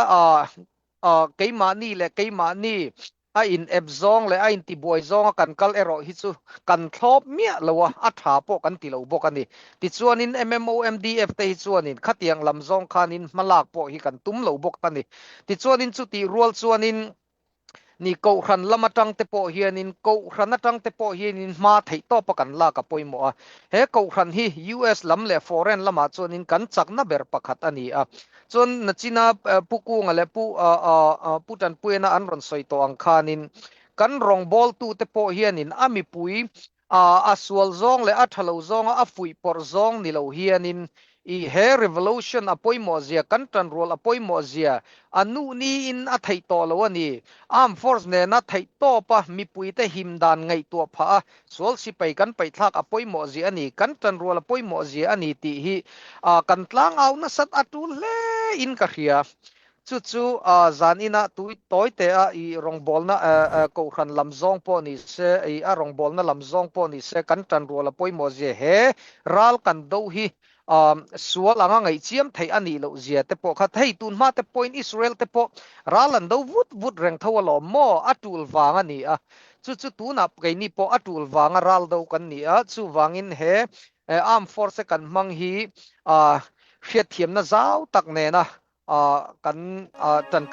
keima ni le keima ni a in ebzong le a in ti boi zong kan kal ero hi chu kan thlop mia lowa a tha po kan ti lo bok ani ti chuanin MMO MDF te hi chuanin khatiang lam zong khanin malak po hi kan tum lo bok tani ti chuanin chu ti rual chuanin ni ko khan lamatang te po hianin ko khanatang te po hianin ma thei to pa kan la ka poimo a he ko khan hi US lam le foreign lama chuanin kan chakna ber pakhat ani a chon nachina puku ngale putan puena anron soi to ang khanin kan rong bol tu te po hianin ami pui aswal zong le athalo zong a fui por zong ni lo hianin I he revolution apoi mo zia kan tan rol apoi mo zia anu ni in a thei to lo ani arm force ne na thei to pa mi pui te him dan ngai to pha sol si pai kan pai thak apoi mo zia ani kan tan rol apoi mo zia ani ti hi kan tlang au na sat atu le in ka khia chu zan ina tui toy te a I rong bol na ko khan lamzong po ni se a rong bol na lamzong po ni se kan tan rol apoi mo zia he ral kan do hi sual anga ngai chiam thei ani lo zia te po kha thei tun ma te point Israel te po ralan do vut reng thawalo mo atul wanga ni a chu tu na kai ni po atul wanga ral do kan ni a chu wangin he arm force kan mang hi hriat thiam na zau tak ne na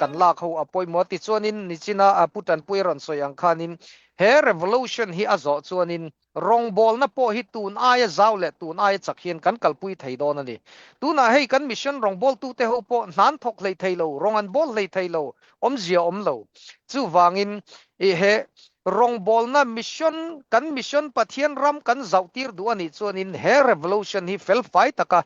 kan la kho apoi mo ti chuanin ni china putan puiron soyang khanin he revolution hi azo chuanin rong bol na po hi tun aya zawle tun aya chakhian kan kalpui thei don ani tuna hei kan mission rong bol tu te ho po nan thok lei thailo rong an bol lei thailo om zia om lo chu wangin he rong bol na mission pathian ram kan zautir du ani chuanin he revolution hi fel fai taka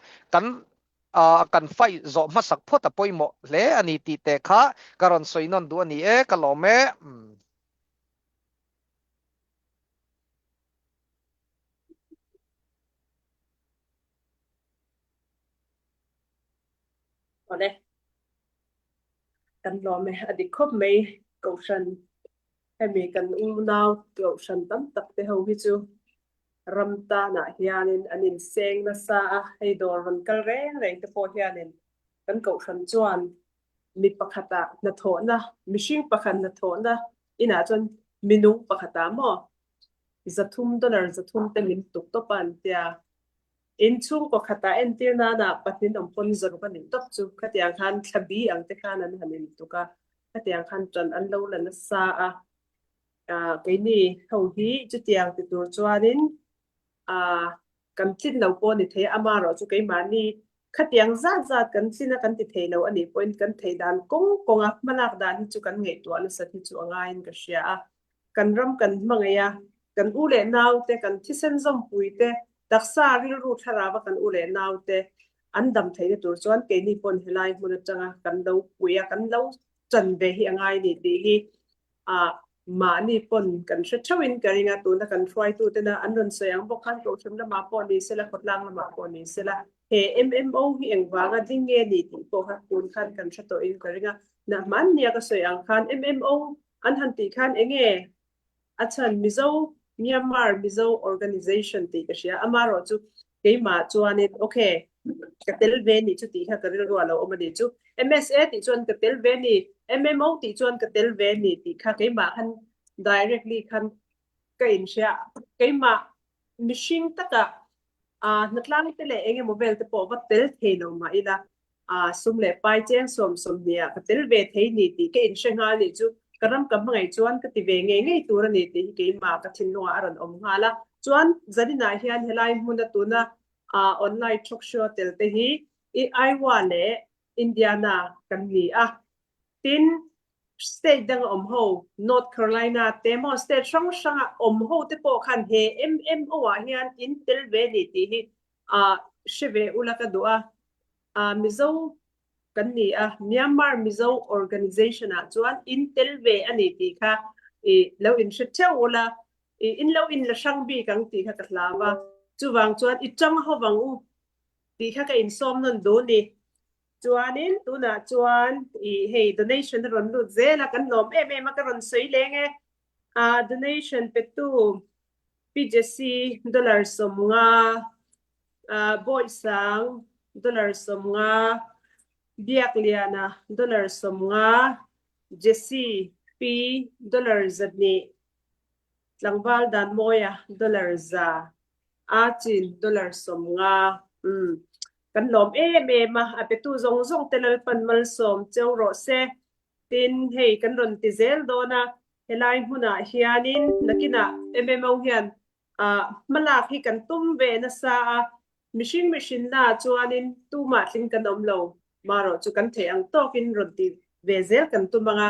kan fai zo masak phota poimo le ani ti te kha karon soinon du ani kalome ole kan lo me adi khop me ko shan hemi kan u naw ko shan tam tak te ho hi chu ramta na hianin anin seng na sa hei dor ran kal reng te po hianin kan ko shan chuan mi pakhata na thona mishing pakhan na thona ina chon minung pakhata mo zathum dolar zathum te min tuk to pan tia in chung ko khata entir na patin ampon zaru kan tok chu khatiang khan thabi ang te khan an hanin tuka khatiang khan chan an lo lan sa ke ni ho hi chutiang ti tur chuanin kan tin lo po ni the ama ro chu ke mani khatiang zat kan sina kan ti thei lo ani point kan thei dan konga malak dan chu kan ngei to an sa thi chu anga in ka sia kan ram kan mangaya kan u le naw te kan thisen zom pui te daksa ril ru thara ba kan u le naw te an dam thei ni tur chuan ke ni pon helai mun changa kan lo puya kan lo chan ve hi angai ni ti hi ma ni pon kan thawin karinga tu na kan try tu te na anron sayang bo kan ko chimna ma pon ni sela khotlang ma pon ni sela he MMO hi engwanga dinge ni ti ko ha kun khan kan thato in karinga na man nia ka sayang khan MMO an han ti khan enge achan mizo Myanmar mizo organization ti ka sia amaro chu keima chuani okay katel ve ni chu ti ha karil ro lo omani chu MSA ti chuan katel ve ni MMO ti chuan katel ve ni ti kha keima khan directly khan ka in sia keima machine taka natlang te le enge mobile te po wa tel thelo ma ila sumle pai chen som nia katel ve thei ni ti ke in shenga ni chu karam kam ngai chuan ka ti ve nge tur ani ti ke ma ka thin no aran om hala chuan zanina hian helai hmuna tuna online talk show tel te hi I Iowa le Indiana kan ni a tin state dang om ho North Carolina te mo state sang om ho te po khan he MMO a hian in tel ve ni ti hi sheve ulaka dua mizo kan ni a Myanmar Mizo organization a chuan in tel ve ani ti kha lo in shethela in lo in la sang bi kang ti kha katlawa chuwang chuan I chang ho wang u ti kha ka in som non do ni chuanin tuna chuan hey donation ron lu zela kan lom ma ka ron sei lenge donation petu PJC dollar somnga boy sang dollar somnga biak liana dollar somnga Jesse P dollar zadni tlangwal dan moya dollar za achin dollar somnga kan lom ma apetu zong telal panmal som cheu ro se tin hei kan ron ti zel dona helai huna hianin nakina MMO hian malak hi kan tum ve na sa machine na chuanin tuma tling kan omlo maro chu kan the ang tokin ron ti ve zel kan tumanga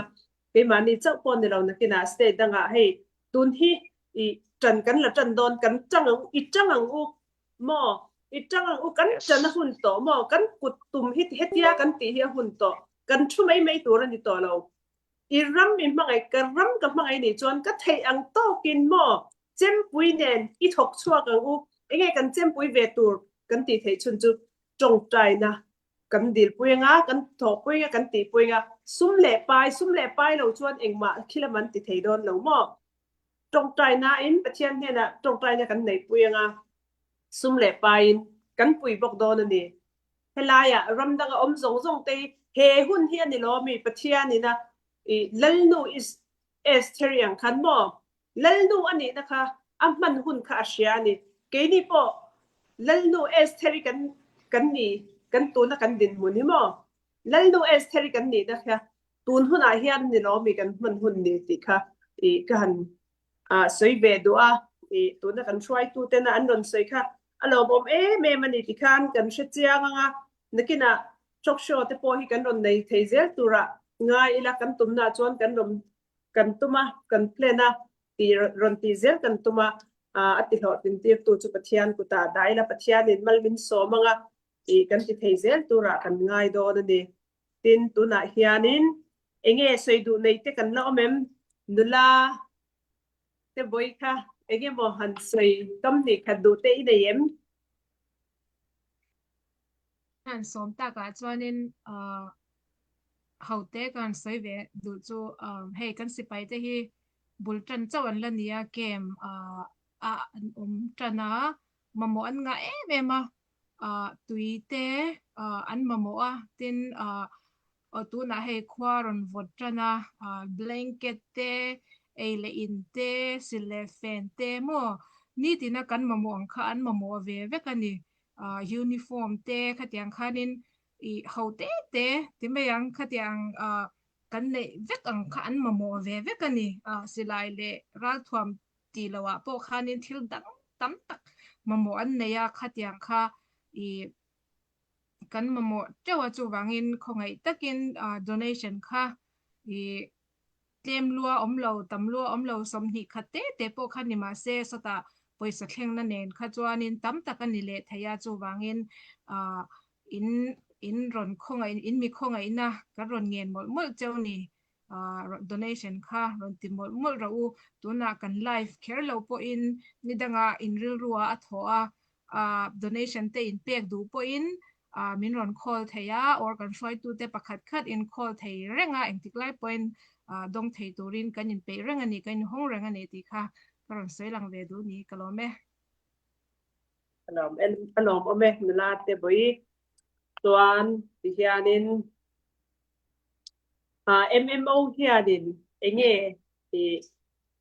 ke mani chau pon ni lo nakina state danga hei tun hi I tran kan la tran don kan changang u mo itang u kan chana hun to mo kan kutum hetia kan ti hi hun to kan thu mai tur ni to lo iram mi mangai karam ka mangai ni chon ka thei ang to kin mo chempui nen I thok chua ka u enge kan chempui ve tur kan ti thei chun chu chong trai na kan dil puinga kan thok puinga kan ti puinga sum le pai lo chuan engma khilaman ti thei don lo mo chong trai na in pathian he na chong trai na kan nei puinga sum le pain kan pui bok don ani helaya ramdanga om zong te he hun hian ni lo mi pathian ni na lalnu is esterian kan mo lalnu ani na kha amman hun kha asia ni ke ni po lalnu esteri kan ni kan tu na kan din mun ni mo lalnu esteri kan ni na kha tun hun a hian ni lo mi kan man hun ni ti kha kan soi ve dua tu na kan try tu te na an ron soi kha alo bom me mani ti khan kan shechianga nga nakina chok show te po hi kan ron nei theizel tura nga ila kan tumna chuan kan tuma kan plena ti ron ti zel kan tuma ati ho tin ti tu chu pathian ku ta daila pathian in malmin so manga kan ti theizel tura kan ngai do ni tin tuna hianin enge soidu nei te kan la omem nula te boy kha ege mo han sei kam ni khadu te I yem han som ta ka chuanin haute kan sei ve du chu hei kan sipai te hi bultan chawan la nia kem trana mamo an nga ma tuite an mamo tin tu na hei khwaron votrana blanket te eile inte silefen te mo ni tina kan mamo ang kha an mamo ve kani uniform te khatiang khanin I haute te timayang khatiang kan nei vek ang kha an mamo ve kani silai le ral thuam ti lawa po khanin thil dang tam tak mamo an neya khatiang kha kan mamo chawa chu wangin khongai takin donation kha tlem lua omlo tam lua omlo somni khate te po khani ma se sota poisa thleng na nen kha chuanin tam tak ani le thaya chu wangin in ron khonga in mi khonga ina ka ron ngen mol chawni donation kha ron ti mol ra u tuna kan live care lo po in nidanga in ril ruwa athoa donation te in pek du po in min ron call thaya or kan try tu te pakhat khat in call thei renga engtiklai point dong thei turin kan in pe rengani kan hong rengani ti kha karon soilang ve du ni kalome alom ome nula te boi tuan ti hianin MMO hianin enge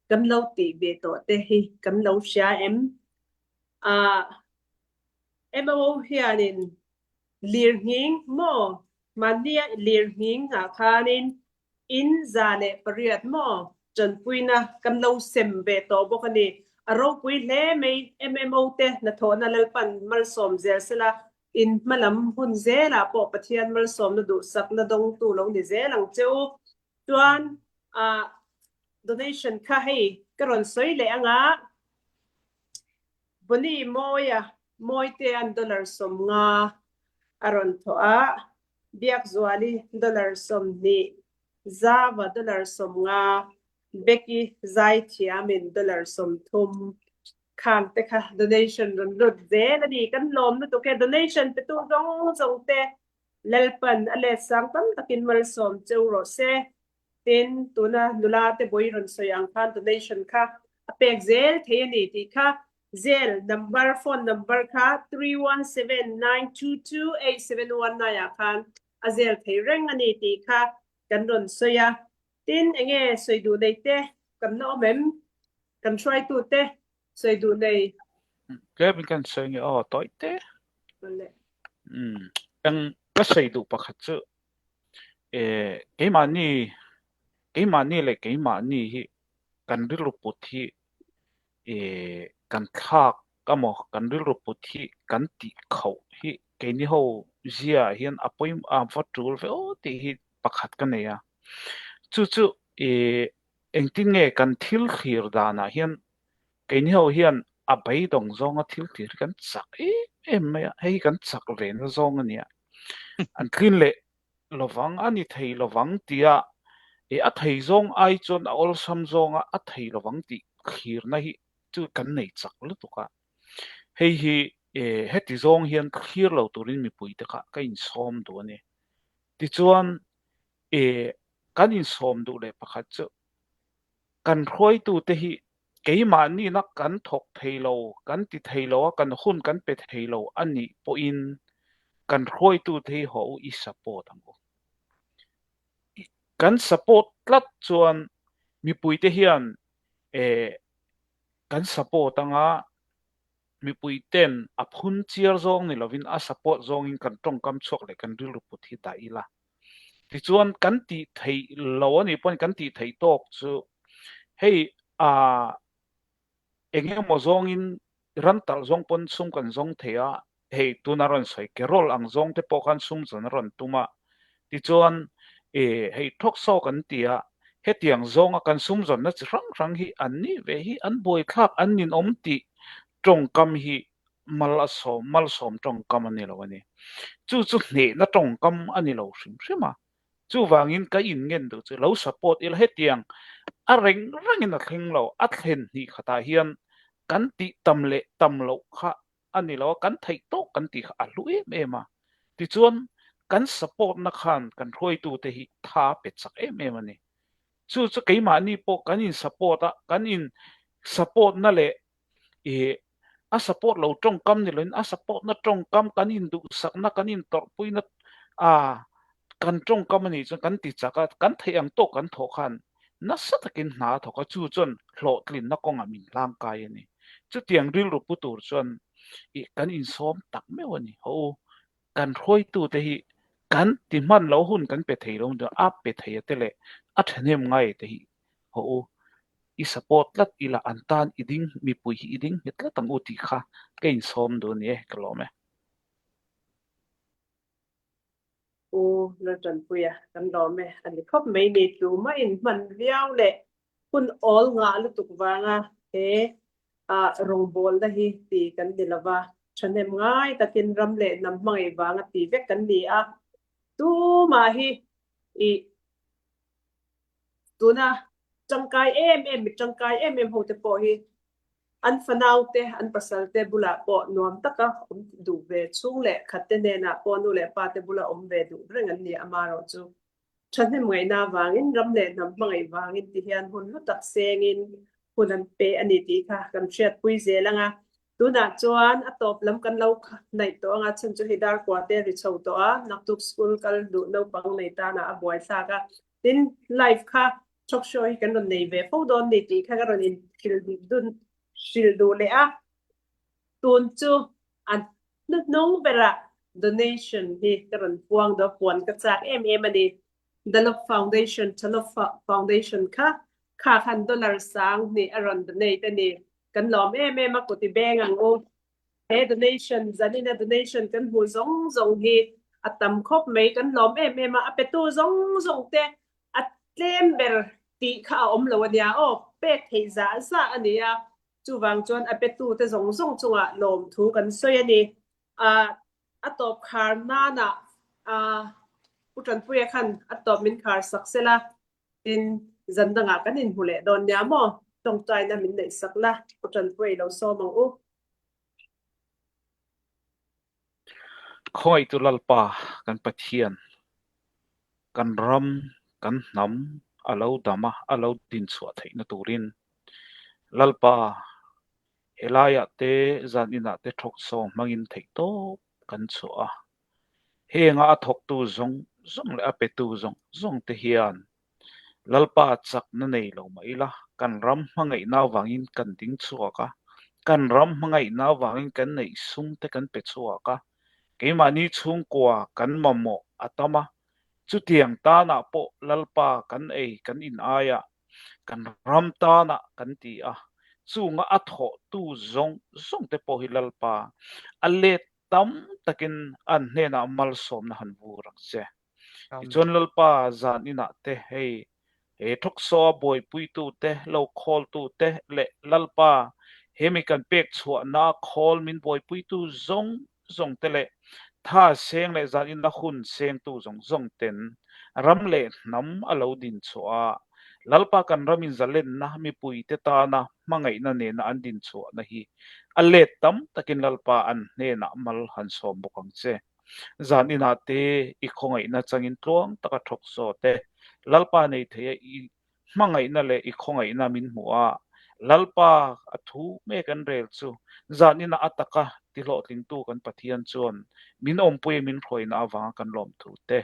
kan lo ti ve to te hi kan lo sha MMO hianin lirhing mo mania lirhing khanin in zale pariat mo jan puina kan lo sem ve to bokani aro pui hle mai MMO te na thona lalpan mal som zel sela in malam hun zela po pathian mal som na du sak na dong tu long ni zelang cheu tuan donation kha hei karon soi le anga boni moya moite an dollar som nga aron thoa biak zwali dollar som ni zawa dollar som nga beki zai thiamin dollar som thum kham te kha donation run rut ze na di kan lom na to ke donation pe tu zong te lalpan ale sang tam takin mal som cheu ro se tin tuna nula te boi ron soyang khan donation kha apek zel theni ti kha zel number phone number kha 3179228719 ya khan azel thei reng ani ti kha kan ron soya tin enge soidu dei te kan no mem kan try tu te soidu dei ke bin kan seng toi te le ang ka soidu pakhat chu ke mani le ke mani hi kan rilu puthi kan khak kamo kan rilu puthi kan ti khau hi ke ni ho zia hian apoi vatul ve o ti hi pakhat kan ya chu engtin nge kan thil khir dana hian ke ni ho hian abai dong zonga thil khir kan chak ya hei kan chak ren zong ania an thin le lovang ani thei lovang tia a thei zong ai chon a ol sam zonga a thei lovang ti khir na hi chu kan nei chak lu tuka hei hi heti zong hian khir lo turin mi pui te kha ka in som du ani ti chuan kan in som du le pakhat chu kan roi tu te hi keima ni na kan thok theilo kan ti theilo kan hun kan pe theilo ani po in kan roi tu the ho I support ango kan support tlat chuan mi pui te hian kan support anga mi pui ten a phun chiar zong ni lovin a support zong in kan tong kam chok le kan ril pu thi ta ila ti chuan kan ti thei lo ani pon kan ti thei tok chu hei enge mo zong in rantal zong pon sum kan zong thea hei tunaron soi kerol ang zong te pokan sum zon ron tuma ti chuan hei thok so kan tia hetiang zong a kan sum zon na rang hi anni ve hi an boi khak an nin om ti tong kam hi mal som tong kam ani lo ani chu ne na tong kam ani lo shima chu wangin ka in ngen du chu lo support il hetiang a reng in a thing lo a thlen hi khata hian kan ti tamle tamlo kha ani lo kan thei to kan ti kha lu ema ti chuan kan support na khan kan roi tu te hi tha pe chak ema ni chu keima ni po kan in support na le a support lo tong kam ni len a support na tong kam kan in du sak na kan in tor pui na kan tong kam ni chu kan ti chaka kan thei ang to kan tho khan na satakin na thoka chu chon hlo tlin na konga min lang kai ani chu tiang ril ru putur chon kan in som tak me wani ho kan roi tu te hi kan ti man lo hun kan pe thei lo de a pe thei te le a thnem ngai te hi ho I support lat ila antan iding mi pui hi iding hetla tang uti kha kein som do ni klome na chan puya kan do me ani khop mai ni tu ma in man viau le kun all nga lu tuk wanga rong bol da hi ti kan dilawa chanem ngai takin ram le nam mai wanga ti vek kan ni tu ma hi tu na changkai changkai ho te po hi an fanau te an pasal te bula po nuam taka du ve chung le khatte ne na po nu le pa te bula ve du reng an ni amaro chu thane mai na wangin ram le nam mai wangin ti hian hun lu tak sengin hunan pe ani ti kha kan chat pui zelanga tu na chuan atop lam kan lo nai to anga chen chu hidar kwa te ri chho to nak tuk school kal du no pang nei ta na boy sa ka tin life kha chok show kan ron nei ve fo don ni ti kha ron in kil dun shil du le tun chu an no bera donation hi karon puang do puan ka chak ani Dalop Foundation Chalop Foundation kha $100 sang ni aron donate ani kan lom ma ko ti beng ang o donation zanina donation kan hu zong hi atam khop mai kan lom ma apetu zong te atlem ber ti kha om lo ania o pe thei za sa ania chu wang chon apetu te zong chunga lom thu kan soi ani atop khar na na utran puya khan atop min khar saksela tin zandanga kanin hule don nya mo tong tai na min nei sakla utran puya lo so mang u khoi tu lalpa kan pathian kan ram kan nam alo dama alo din chwa theina turin lalpa helaya te zanina te thok so mangin thei to kan chua henga athok tu zong le apetu zong te hian lalpa chak na nei lo mai la kan ram mangai na wangin kan ding chuaka kan ram mangai na wangin kan nei sung te kan pe chuaka keimani chung kwa kan mammo atama chutiang ta na po lalpa kan kan in aya kan ram ta na kan ti chunga atho tu zong te po hilalpa alle tam takin an hena mal som na han vurak che ichon lalpa zan ina te hei thok so boy pui tu te lo khol tu te le lalpa hemi kan pek chua na khol min boy pui tu zong te le tha seng le zan in la hun seng tu zong ten ram le nam alo din chua lalpa kan ramin zalen na mi pui te ta na mangai na ne na an din chua na hi alle tam takin lalpa an ne na mal han som bokang che zan ina te I khongai na changin tlong taka thok so te lalpa nei the I mangai na le I khongai na min muwa lalpa athu me kan rel chu zan ina ataka ti lo ting tu kan pathian chon min ompui min khloi na awanga kan lom thu te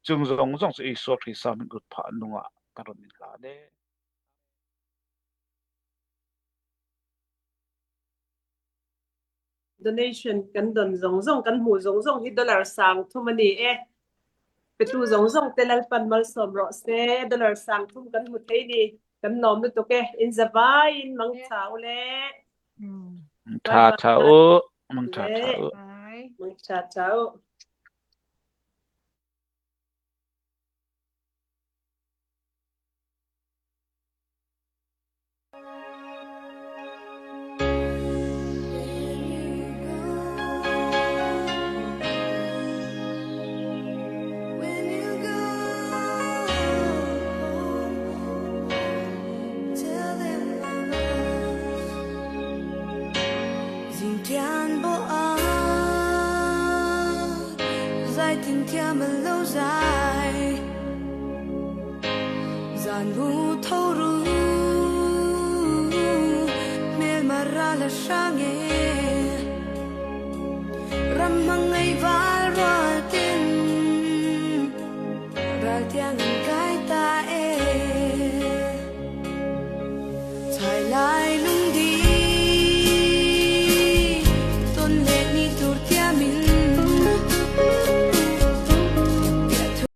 chung zong chu I so thri sa min gut pha nunga karon min la de donation kan don zong kan hu zong hi dollar sang thumani petu zong te lalpan mal som ro se dollar sang thum kan hu thei ni kan nom nu to ke in zawai in mang chau le cha o mang cha o mang cha chau tình kia mà lâu dài dàn bu thâu ru mel mà ra là sang nghe ram mang ngày vai